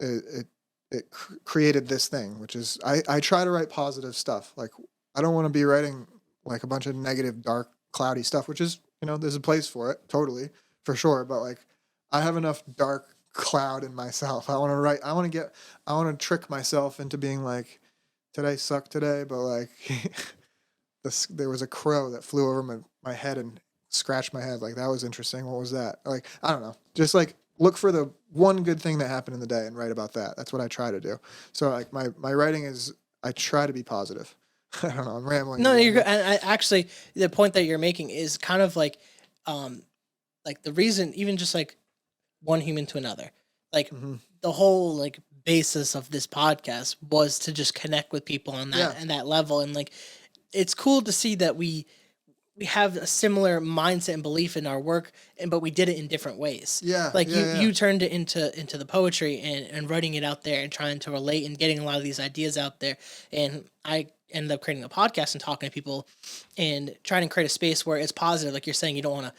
It created this thing, which is I try to write positive stuff. Like I don't want to be writing like a bunch of negative, dark, cloudy stuff, which is, there's a place for it, totally, for sure. But like I have enough dark cloud in myself. I want to trick myself into being like, today sucked today, but like there was a crow that flew over my head and scratched my head. Like, that was interesting. What was that? Like, I don't know. Just like look for the one good thing that happened in the day and write about that. That's what I try to do. So like my writing is, I try to be positive. I don't know. I'm rambling. No, again, you're good. And I actually, the point that you're making is kind of like the reason, even just like one human to another, like the whole like basis of this podcast was to just connect with people on that and that level. And like, it's cool to see that we have a similar mindset and belief in our work, but we did it in different ways. Like you turned it into the poetry and writing it out there and trying to relate and getting a lot of these ideas out there. And I ended up creating a podcast and talking to people and trying to create a space where it's positive. Like you're saying, you don't want to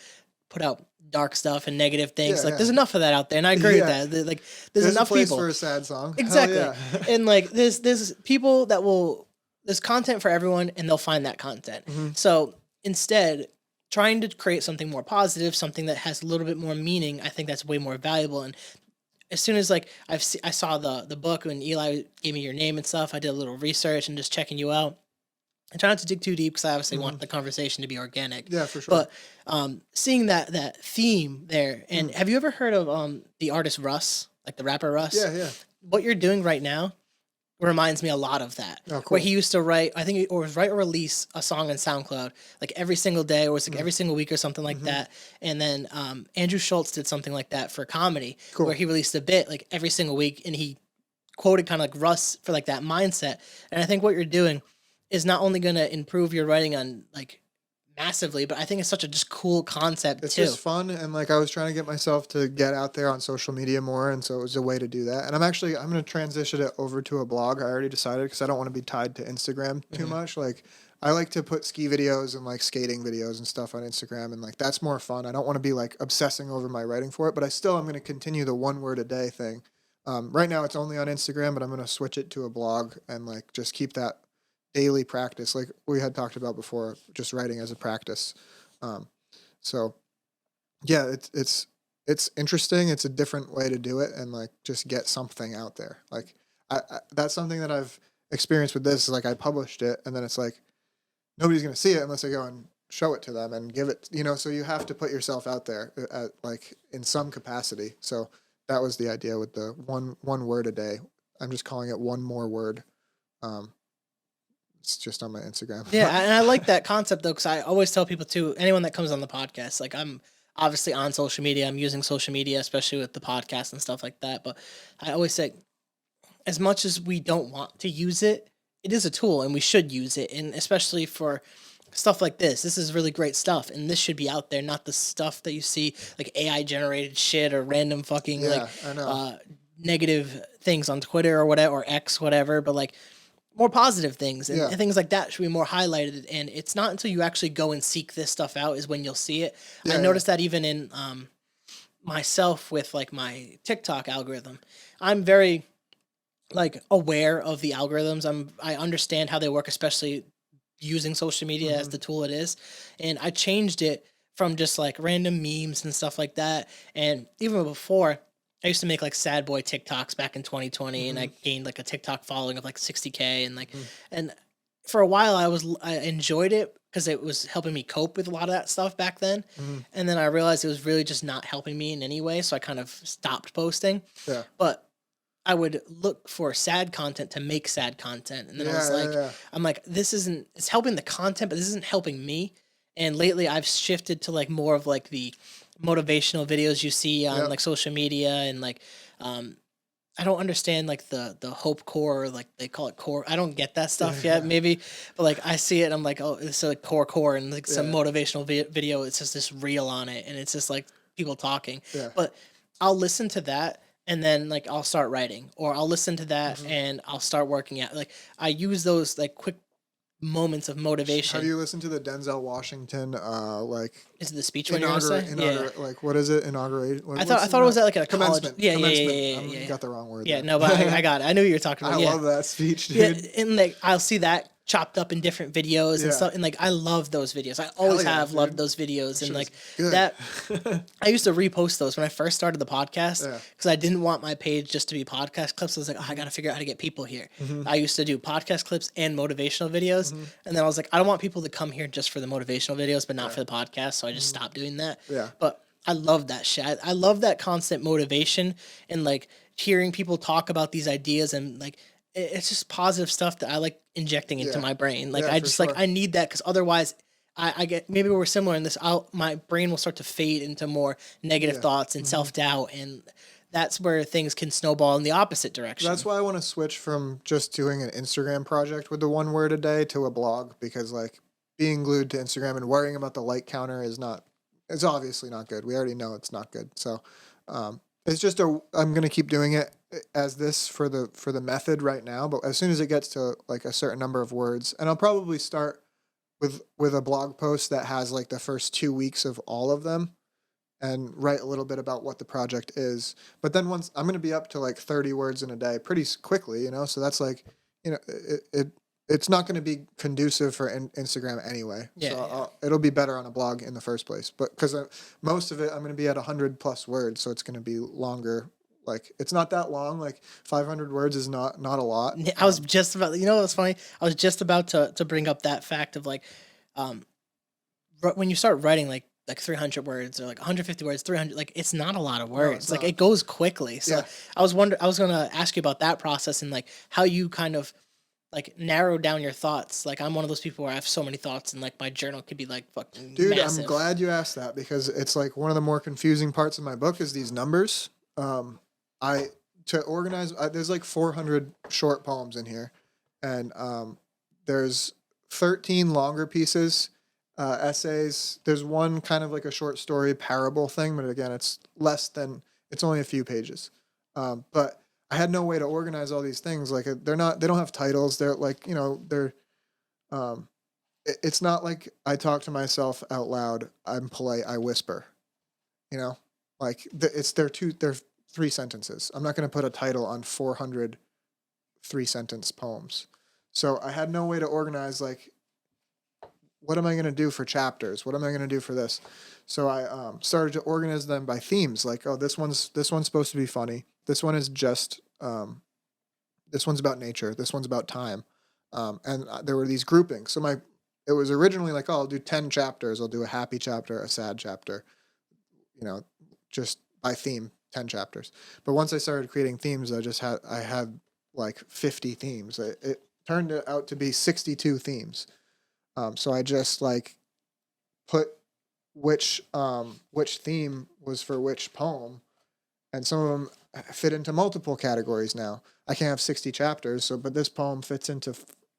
put out dark stuff and negative things. There's enough of that out there, and I agree with that. Like there's enough a place people for a sad song. Exactly. And like there's people that there's content for everyone, and they'll find that content. So instead, trying to create something more positive, something that has a little bit more meaning, I think that's way more valuable. And as soon as like I saw the book and Eli gave me your name and stuff, I did a little research and just checking you out. I try not to dig too deep because I obviously want the conversation to be organic. Yeah, for sure. But seeing that theme there, and have you ever heard of the artist Russ, like the rapper Russ? Yeah. What you're doing right now reminds me a lot of that. Oh, cool. Where he used to write, I think, or release a song on SoundCloud like every single day, or it's like every single week or something like that. And then Andrew Schultz did something like that for comedy, where he released a bit like every single week, and he quoted kind of like Russ for like that mindset. And I think what you're doing is not only going to improve your writing on like massively, but I think it's such a just cool concept it's too. It's just fun, and like I was trying to get myself to get out there on social media more, and so it was a way to do that. And I'm going to transition it over to a blog. I already decided, because I don't want to be tied to Instagram too much. Like I like to put ski videos and like skating videos and stuff on Instagram, and like that's more fun. I don't want to be like obsessing over my writing for it, but I'm going to continue the 1 word a day thing. Right now it's only on Instagram, but I'm going to switch it to a blog and like just keep that daily practice, like we had talked about before, just writing as a practice. So yeah, it's interesting. It's a different way to do it, and like just get something out there. Like I that's something that I've experienced with this. Like I published it, and then it's like nobody's gonna see it unless I go and show it to them and give it. So you have to put yourself out there like in some capacity. So that was the idea with the one word a day. I'm just calling it one more word. It's just on my Instagram. Yeah, and I like that concept though, because I always tell people too, anyone that comes on the podcast, like I'm obviously on social media. I'm using social media, especially with the podcast and stuff like that. But I always say, as much as we don't want to use it, it is a tool and we should use it. And especially for stuff like this is really great stuff. And this should be out there, not the stuff that you see like AI generated shit or random fucking like Yeah, I know. negative things on Twitter or whatever, or X, whatever. But like, more positive things and, Yeah. and things like that should be more highlighted. And it's not until you actually go and seek this stuff out is when you'll see it. Yeah, I noticed that even in myself with like my TikTok algorithm. I'm very like aware of the algorithms. I understand how they work, especially using social media as the tool it is. And I changed it from just like random memes and stuff like that. And even before, I used to make like sad boy TikToks back in 2020, and I gained like a TikTok following of like 60K, and like, and for a while I enjoyed it because it was helping me cope with a lot of that stuff back then. And then I realized it was really just not helping me in any way, so I kind of stopped posting. Yeah. But I would look for sad content to make sad content, and then I was Yeah, like, yeah. I'm like, this isn't. It's helping the content, but this isn't helping me. And lately, I've shifted to like more of like the motivational videos you see on Yep. like social media, and like, I don't understand like the hope core, or like they call it core. I don't get that stuff yet, maybe, but like I see it, and I'm like, oh, it's like core, and like some Yeah. motivational video. It's just this reel on it, and it's just like people talking. Yeah. But I'll listen to that, and then like I'll start writing, or I'll listen to that and I'll start working out. Like I use those like quick moments of motivation. Have you listened to the Denzel Washington like Is it the speech one you're gonna say? like what is it? Inaugurate? I thought it was at like a college. commencement. Yeah. You got the wrong word. Yeah, there. no, but I got it. I knew what you were talking about. I Yeah. love that speech, dude. Yeah, and like I'll see that chopped up in different videos and Yeah. stuff, and like I love those videos. I always yeah, have loved dude. those videos, and shit like is good. that. I used to repost those when I first started the podcast Yeah. because I didn't want my page just to be podcast clips. I was like, oh, I got to figure out how to get people here. I used to do podcast clips and motivational videos, and then I was like, I don't want people to come here just for the motivational videos, but not for the podcast. So I just stopped doing that. Yeah. But I love that shit. I love that constant motivation and like hearing people talk about these ideas, and like it's just positive stuff that I like injecting into Yeah. my brain. Like Yeah, I for just sure. like I need that, because otherwise I get, maybe we're similar in this. My brain will start to fade into more negative thoughts and self doubt, and that's where things can snowball in the opposite direction. That's why I want to switch from just doing an Instagram project with the 1 word a day to a blog, because like being glued to Instagram and worrying about the like counter it's obviously not good. We already know it's not good. So it's just I'm going to keep doing it as this for the method right now, but as soon as it gets to like a certain number of words, and I'll probably start with a blog post that has like the first 2 weeks of all of them, and write a little bit about what the project is. But then once I'm going to be up to like 30 words in a day pretty quickly, so that's like, it's not going to be conducive for Instagram anyway. Yeah, So yeah. it'll be better on a blog in the first place. But because most of it, I'm going to be at 100 plus words. So it's going to be longer. Like it's not that long. Like 500 words is not a lot. I was just about, what's funny? I was just about to bring up that fact of like, when you start writing like 300 words or like 150 words, 300, like it's not a lot of words. it's Like not. it goes quickly. So Yeah. I was going to ask you about that process and like how you kind of like narrow down your thoughts. Like I'm one of those people where I have so many thoughts, and like my journal could be like fucking Dude, massive. I'm glad you asked that, because it's like one of the more confusing parts of my book is these numbers. To organize, there's like 400 short poems in here, and there's 13 longer pieces, essays. There's one kind of like a short story parable thing, but again, it's only a few pages. But I had no way to organize all these things. Like they don't have titles. They're like, it's not like I talk to myself out loud. I'm polite. I whisper, like they're 3 sentences. I'm not going to put a title on 400 3-sentence poems. So I had no way to organize, like, what am I going to do for chapters? What am I going to do for this? So I started to organize them by themes. Like, oh, this one's supposed to be funny. This one is just, this one's about nature. This one's about time. And there were these groupings. So it was originally like, oh, I'll do 10 chapters. I'll do a happy chapter, a sad chapter, just by theme, 10 chapters. But once I started creating themes, I had like 50 themes. It turned out to be 62 themes. So I just like put which theme was for which poem, and some of them fit into multiple categories now. I can't have 60 chapters, but this poem fits into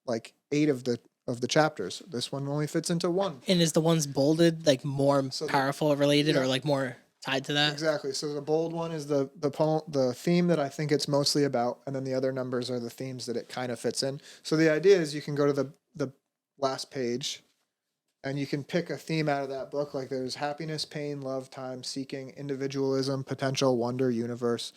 like 8 of the chapters. This one only fits into 1. And is the ones bolded like more So powerful related yeah. or like more tied to that? Exactly. So the bold one is the poem, the theme that I think it's mostly about, and then the other numbers are the themes that it kind of fits in. So the idea is you can go to the last page, and you can pick a theme out of that book. Like there's happiness, pain, love, time, seeking, individualism, potential, wonder, universe.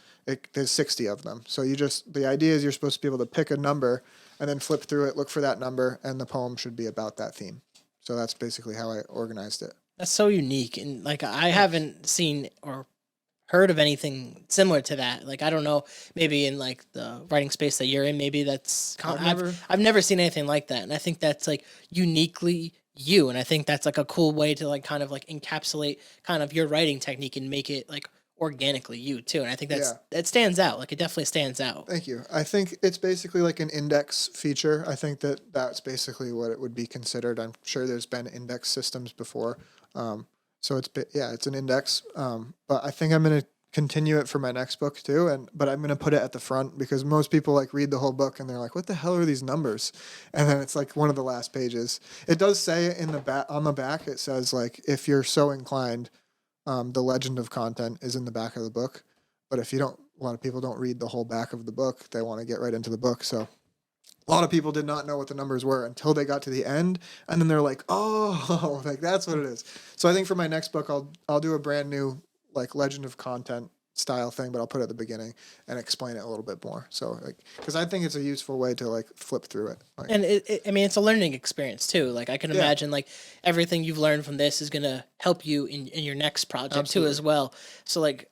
There's 60 of them. So the idea is you're supposed to be able to pick a number and then flip through it, look for that number, and the poem should be about that theme. So that's basically how I organized it. That's so unique, and like I haven't seen or heard of anything similar to that. Like I don't know, maybe in like the writing space that you're in, maybe that's I've never seen anything like that, and I think that's like uniquely you, and I think that's like a cool way to like kind of like encapsulate kind of your writing technique and make it like organically you too. And I think that stands out. Like it definitely stands out. Thank you. I think it's basically like an index feature. I think that's basically what it would be considered. I'm sure there's been index systems before. So it's an index. But I think I'm going to continue it for my next book too. But I'm going to put it at the front because most people like read the whole book and they're like, what the hell are these numbers? And then it's like one of the last pages. It does say in the back, on the back, it says like, if you're so inclined, the legend of content is in the back of the book. But if you don't, a lot of people don't read the whole back of the book. They want to get right into the book. So a lot of people did not know what the numbers were until they got to the end. And then they're like, oh, like that's what it is. So I think for my next book, I'll do a brand new like legend of content style thing, but I'll put it at the beginning and explain it a little bit more. So like, cause I think it's a useful way to like flip through it. Like, And I mean, it's a learning experience too. Like I can imagine like everything you've learned from this is going to help you in your next project too as well. So like,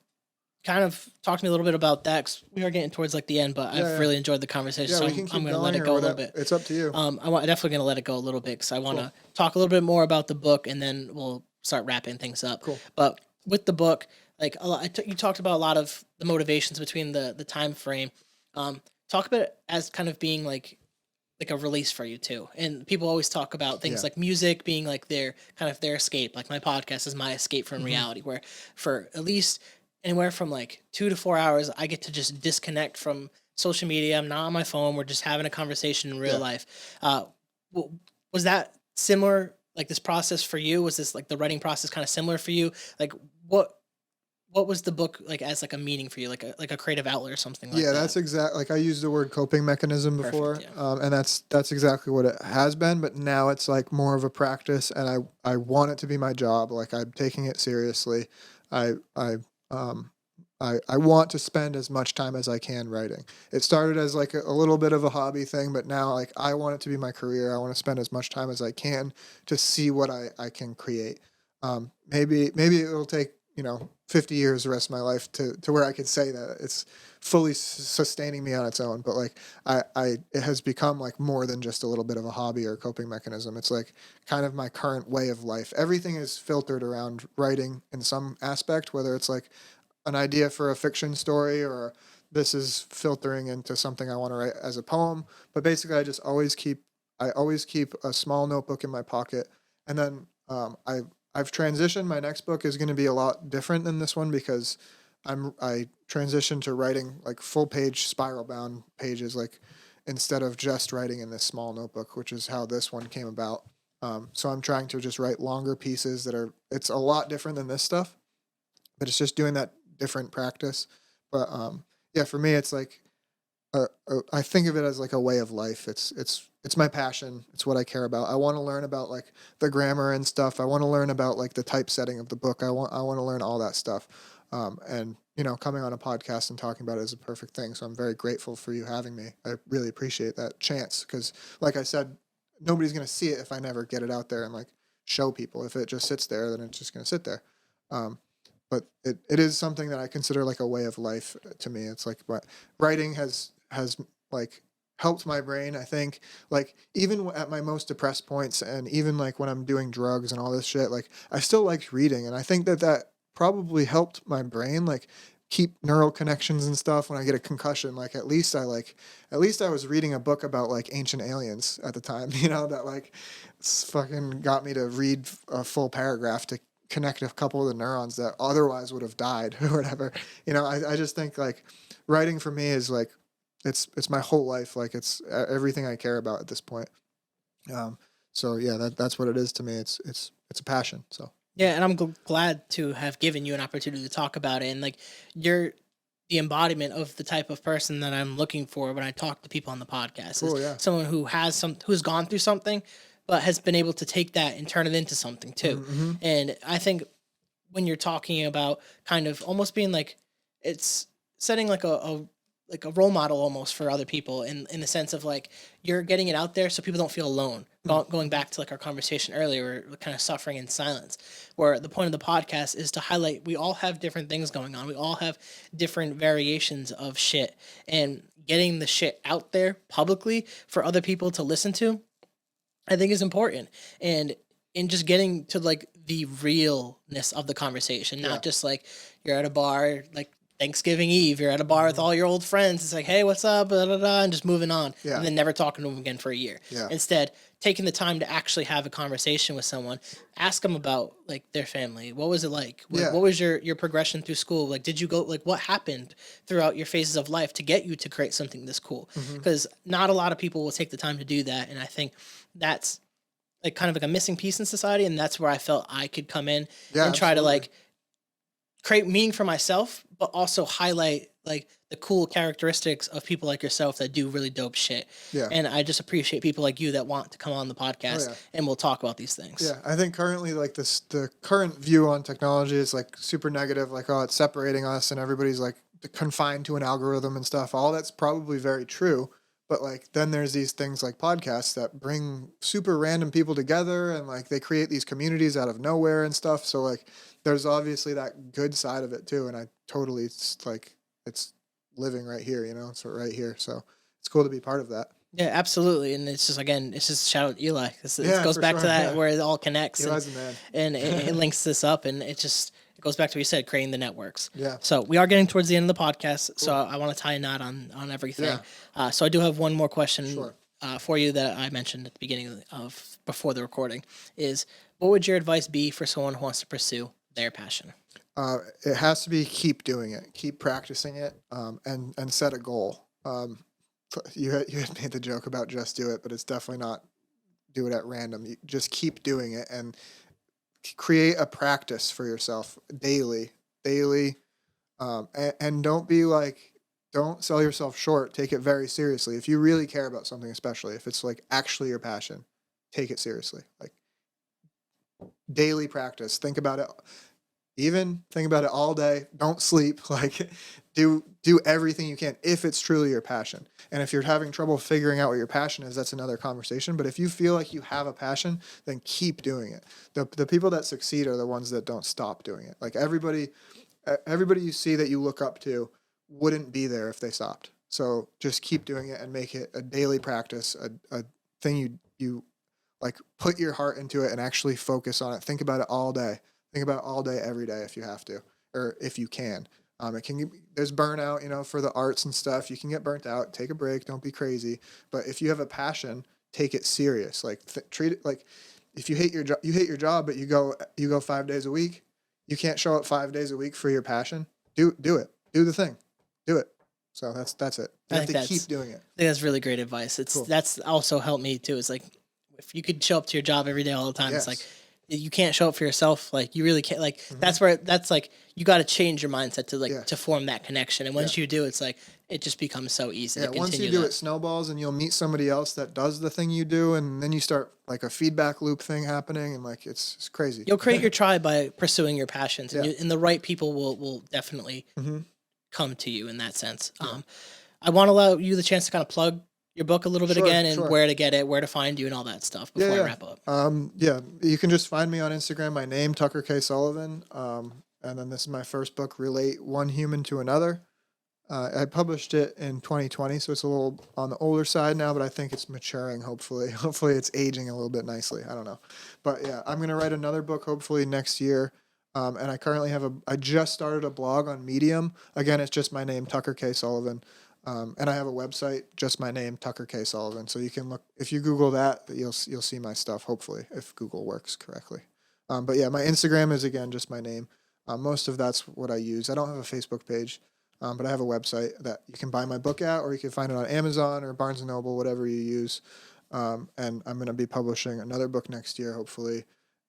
kind of talk to me a little bit about that, because we are getting towards like the end, but I've really enjoyed the conversation. Yeah, so we can keep I'm going to let it going go or a little whatever. bit. It's up to you. I'm definitely going to let it go a little bit because I want to talk a little bit more about the book, and then we'll start wrapping things up. Cool. But with the book, like you talked about a lot of the motivations between the time frame. Talk about it as kind of being like a release for you too. And people always talk about things like music being like their kind of their escape. Like my podcast is my escape from reality, where for at least anywhere from like 2 to 4 hours, I get to just disconnect from social media. I'm not on my phone. We're just having a conversation in real life. Was that similar, like this process for you? Was this like the writing process kind of similar for you? Like what was the book like as like a meaning for you, like a creative outlet or something like that? Yeah, that's exactly, like I used the word coping mechanism before. Perfect, yeah. And that's exactly what it has been, but now it's like more of a practice, and I want it to be my job. Like I'm taking it seriously. I want to spend as much time as I can writing. It started as like a little bit of a hobby thing, but now like I want it to be my career. I want to spend as much time as I can to see what I can create. Maybe it'll take 50 years the rest of my life to where I can say that it's fully sustaining me on its own. But like it has become like more than just a little bit of a hobby or a coping mechanism. It's like kind of my current way of life. Everything is filtered around writing in some aspect, whether it's like an idea for a fiction story or this is filtering into something I want to write as a poem. But basically I always keep a small notebook in my pocket. And then I've transitioned. My next book is going to be a lot different than this one because I transitioned to writing like full page spiral bound pages, like instead of just writing in this small notebook, which is how this one came about. So I'm trying to just write longer pieces it's a lot different than this stuff, but it's just doing that different practice. But for me, it's like I think of it as like a way of life. It's my passion. It's what I care about. I want to learn about like the grammar and stuff. I want to learn about like the typesetting of the book. I want to learn all that stuff. And coming on a podcast and talking about it is a perfect thing. So I'm very grateful for you having me. I really appreciate that chance because, like I said, nobody's going to see it if I never get it out there and like show people. If it just sits there, then it's just going to sit there. But it is something that I consider like a way of life to me. It's like what writing has like helped my brain. I think like even at my most depressed points and even like when I'm doing drugs and all this shit, like I still liked reading. And I think that probably helped my brain like keep neural connections and stuff when I get a concussion. Like at least I was reading a book about like ancient aliens at the time, that like fucking got me to read a full paragraph to connect a couple of the neurons that otherwise would have died or whatever. I just think like writing for me is like, it's my whole life. Like it's everything I care about at this point. So yeah, that's what it is to me. It's a passion. So. Yeah, and I'm glad to have given you an opportunity to talk about it. And like, you're the embodiment of the type of person that I'm looking for when I talk to people on the podcast. Cool, Is yeah. someone who's gone through something, but has been able to take that and turn it into something too. Mm-hmm. And I think when you're talking about kind of almost being like, it's setting like a role model almost for other people in the sense of like you're getting it out there so people don't feel alone. Going back to like our conversation earlier, we're kind of suffering in silence, where the point of the podcast is to highlight we all have different things going on. We all have different variations of shit, and getting the shit out there publicly for other people to listen to, I think is important. And in just getting to like the realness of the conversation, not just like you're at a bar, like Thanksgiving Eve, you're at a bar with all your old friends. It's like, hey, what's up? Blah, blah, blah, and just moving on. Yeah. And then never talking to them again for a year. Yeah. Instead, taking the time to actually have a conversation with someone, ask them about like their family. What was it like? What was your progression through school? Like, did you go, like, what happened throughout your phases of life to get you to create something this cool? Because not a lot of people will take the time to do that. And I think that's like kind of like a missing piece in society. And that's where I felt I could come in and try to like create meaning for myself, but also highlight like the cool characteristics of people like yourself that do really dope shit. Yeah. And I just appreciate people like you that want to come on the podcast and we'll talk about these things. Yeah. I think currently like the current view on technology is like super negative. Like, oh, it's separating us and everybody's like confined to an algorithm and stuff. All that's probably very true. But like, then there's these things like podcasts that bring super random people together and like they create these communities out of nowhere and stuff. So like, there's obviously that good side of it too. And I totally, it's living right here, it's right here. So it's cool to be part of that. Yeah, absolutely. And it's just, again, it's just shout out Eli. It goes back to that where it all connects. Eli's the man. And it links this up, and it goes back to what you said, creating the networks. Yeah. So we are getting towards the end of the podcast. Cool. So I want to tie a knot on everything. Yeah. So I do have one more question for you that I mentioned at the beginning of before the recording is, what would your advice be for someone who wants to pursue their passion? It has to be keep doing it, keep practicing it, and set a goal. You had made the joke about just do it, but it's definitely not do it at random. You just keep doing it and create a practice for yourself daily, and don't sell yourself short. Take it very seriously. If you really care about something, especially if it's like actually your passion, take it seriously. Like daily practice. Think about it. Even think about it all day. Don't sleep. Like do everything you can if it's truly your passion. And if you're having trouble figuring out what your passion is, that's another conversation. But if you feel like you have a passion, then keep doing it. The people that succeed are the ones that don't stop doing it. Like everybody you see that you look up to wouldn't be there if they stopped. So just keep doing it and make it a daily practice, a thing you like put your heart into it and actually focus on it. Think about it all day. Think about it all day, every day if you have to, or if you can. There's burnout, for the arts and stuff. You can get burnt out. Take a break. Don't be crazy. But if you have a passion, take it serious. Like treat it like if you hate your job, you hate your job, but you go 5 days a week. You can't show up 5 days a week for your passion. Do it. Do the thing. Do it. So that's it. You have to keep doing it. I think that's really great advice. That's also helped me too. It's like if you could show up to your job every day all the time, It's like you can't show up for yourself. Like you really can't. Like that's like you got to change your mindset to to form that connection. And once you do, it's like it just becomes so easy. Yeah, once you do it, snowballs, and you'll meet somebody else that does the thing you do, and then you start like a feedback loop thing happening, and like it's crazy. You'll create your tribe by pursuing your passions, and the right people will definitely come to you in that sense. Yeah. I want to allow you the chance to kind of plug your book a little bit again and where to get it, where to find you and all that stuff before I wrap up. You can just find me on Instagram, my name, Tucker K. Sullivan. And then this is my first book, Relate One Human to Another. I published it in 2020, so it's a little on the older side now, but I think it's maturing, hopefully. Hopefully it's aging a little bit nicely. I don't know. But yeah, I'm going to write another book hopefully next year. And I currently I just started a blog on Medium. Again, it's just my name, Tucker K. Sullivan. And I have a website, just my name, Tucker K. Sullivan. So you can look, if you Google that, you'll see my stuff, hopefully, if Google works correctly. But yeah, my Instagram is, again, just my name. Most of that's what I use. I don't have a Facebook page, but I have a website that you can buy my book at, or you can find it on Amazon or Barnes & Noble, whatever you use. And I'm going to be publishing another book next year, hopefully.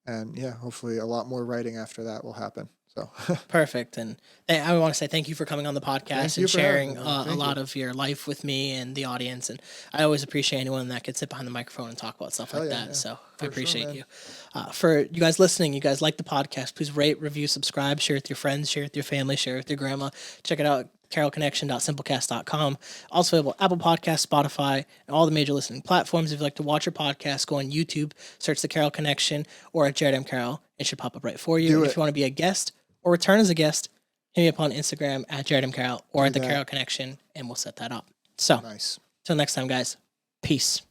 And yeah, hopefully a lot more writing after that will happen. So Perfect. And I want to say thank you for coming on the podcast Thank you and for having sharing me, man. a Thank lot you. of your life with me and the audience. And I always appreciate anyone that could sit behind the microphone and talk about stuff Hell like yeah, that. yeah. So I For sure, appreciate man. you. For you guys listening, you guys like the podcast, please rate, review, subscribe, share with your friends, share with your family, share with your grandma. Check it out. carrollconnection.simplecast.com. Also available Apple Podcasts, Spotify, and all the major listening platforms. If you'd like to watch your podcast, go on YouTube, search the Carroll Connection or at Jared M. Carroll. It should pop up right for you. Do And it. if you want to be a guest or return as a guest, hit me up on Instagram at Jared M. Carroll or Do at the that. Carroll Connection, and we'll set that up. So, Nice. till next time, guys. Peace.